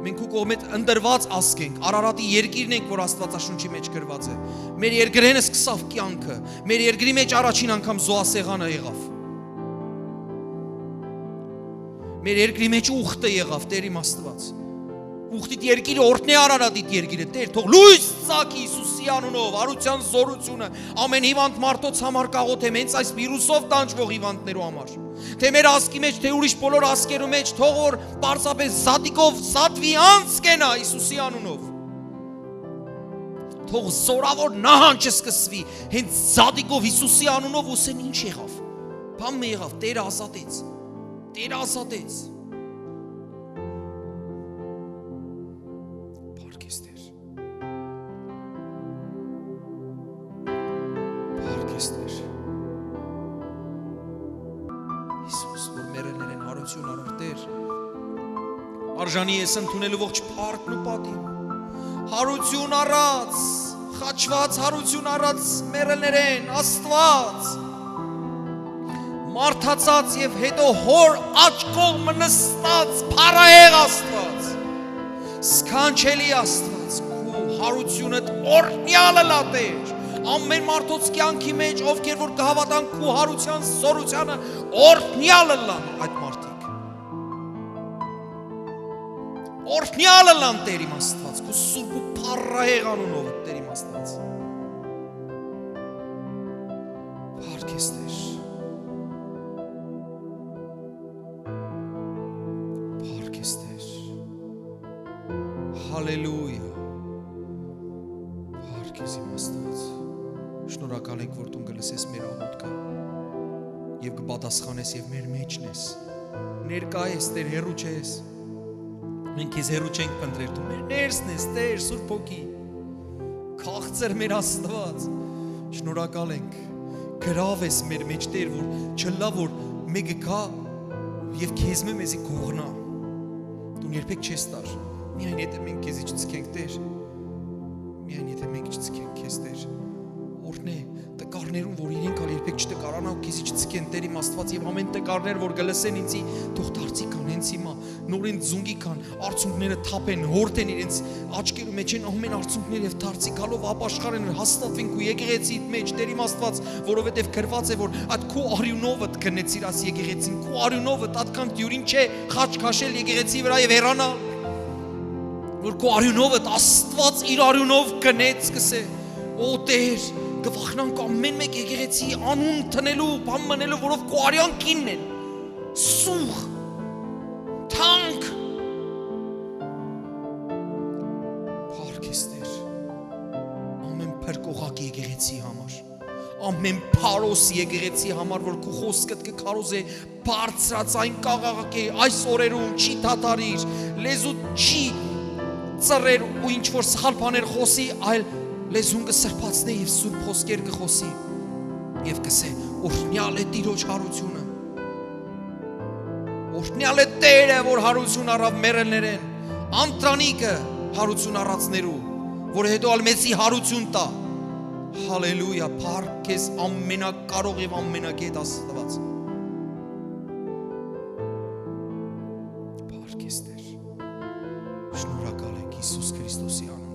Մենք ու կողմից ընդրված ազգ ենք, Արարատի երկիրն ենք, որ Աստվածաշունչի մեջ գրված է։ Մեր երկրենը սկսավ կյանքը, մեր երկրի մեջ առաջին անգամ զոհասեղանը եղավ։ Մեր երկրի մեջ ուխտը եղավ, Տեր իմ Աստված։ Ուխտիդ երկիրը օրհնե Արարատիդ երկիրը, Տեր, թող լույս ծագի Հիսուսի անունով, հարության զորությունը ամեն հիվանդ մարդոց համար կաղոթեմ, հենց այս վիրուսով տանջվող հիվանդներու համար։ Թե մեր ազգի մեջ, թե ուրիշ բոլոր ազգերու մեջ, թող որ պարզապես զատիկով զատվի անց կենա Հիսուսի անունով։ Թող զորավոր նահանջը սկսվի, հենց զատիկով Հիսուսի անունով ուսեն ինչ եղավ։ Բան մի եղավ, Տերը ազատեց։ Տերը ազատեց։ Փառքես Տեր։ Փառքես Տեր։ Հիսուս, որ մերելներ են հարություն առող Տեր։ Արժանի ես ընդունելու ողջ փառքն ու պատիվը։ Հարություն առած, խաչված հարություն առած մերելներ են, Աստված։ Մարդացած եւ հետո հոր աջ կողմը նստած փառահեղ Աստված, սքանչելի Աստված, քու հարությունդ օրհնյալը լա Տեր, ամեն մարդոց կյանքի մեջ, ովքեր որ կհավատան քու հարության զորությանը, օրհնյալը լան այդ մարդիկ, օրհնյալը լան Տեր իմ Աստված, քու սուրբ ու փառահեղ անունով Տեր իմ Աստված, փառքես Տեր։ Հալելույա, փառքես իմ Աստված, շնորհակալ ենք, որ դու կլսես մեր աղոթքը եւ կպատասխանես եւ մեր մեջն ես, ներկա ես, Տեր, հեռու չես, մենք քեզ հեռու չենք փնտրել, դու մեր ներսն ես, Տեր, Սուրբ Հոգի, քաղցր մեր Աստված, շնորհակալ ենք, գրավ ես մեր մեջ, Տեր, որ չլա, որ մեկը գա եւ քեզ մեզի կողնա, դու երբեք չես տար։ Միայն եթե մենք քեզի չցկենք Տեր, միայն եթե մենք չցկենք քեզ Տեր, օրհնե տկարներուն, որ իրենք ալ երբեք չտկարանա ու քեզի չցկեն Տեր իմ Աստված եւ ամեն տկարներ, որ գլսեն ինձի, թող դարձի կան հենց հիմա, նորին ձունգի կան, արցունքները թափեն, հորտեն իրենց աչքերու մեջ են ամեն արցունքները եւ դարձի գալով ապաշխարեն, հաստատվենք ու եկեղեցիդ մեջ Տեր իմ Աստված, որովհետեւ գրված է, որ այդ քո արյունովդ քնեցիր աս եկեղեցին, քո արյունովդ այդքան դյուրին չէ խաչ քաշել եկեղեցի վրա եւ հեռանալ որ քո արյունովդ Աստված իր արյունով կնեց սկսե օ Տեր գվախնանք ամեն մեկ եկեղեցի անուն տնելու բան մնելու որով քո արյան կինն են սուղ թանկ փառքես Տեր ամեն փրկողակ եկեղեցի համար ամեն փարոս եկեղեցի համար որ քո խոսքդ կքարոզե բարձրացային կաղաղակե այս օրերում չի դատարիր լեզու չի ծռեր ու ինչ որ սխալ բաներ խոսի, այլ լեզուն կսրբացնի եւ սուրբ խոսքեր կխոսի եւ կսե օրհնյալ է Տիրոջ հարությունը օրհնյալ է Տերը որ հարություն առավ մերելներեն անտրանիկը հարություն առածներու որ հետո ալ մեծի հարություն տա հալելույա փառքես ամենակարող եւ ամենագետ Աստված փառքես Տեր Շնորհակալ ենք Հիսուս Քրիստոսի անունով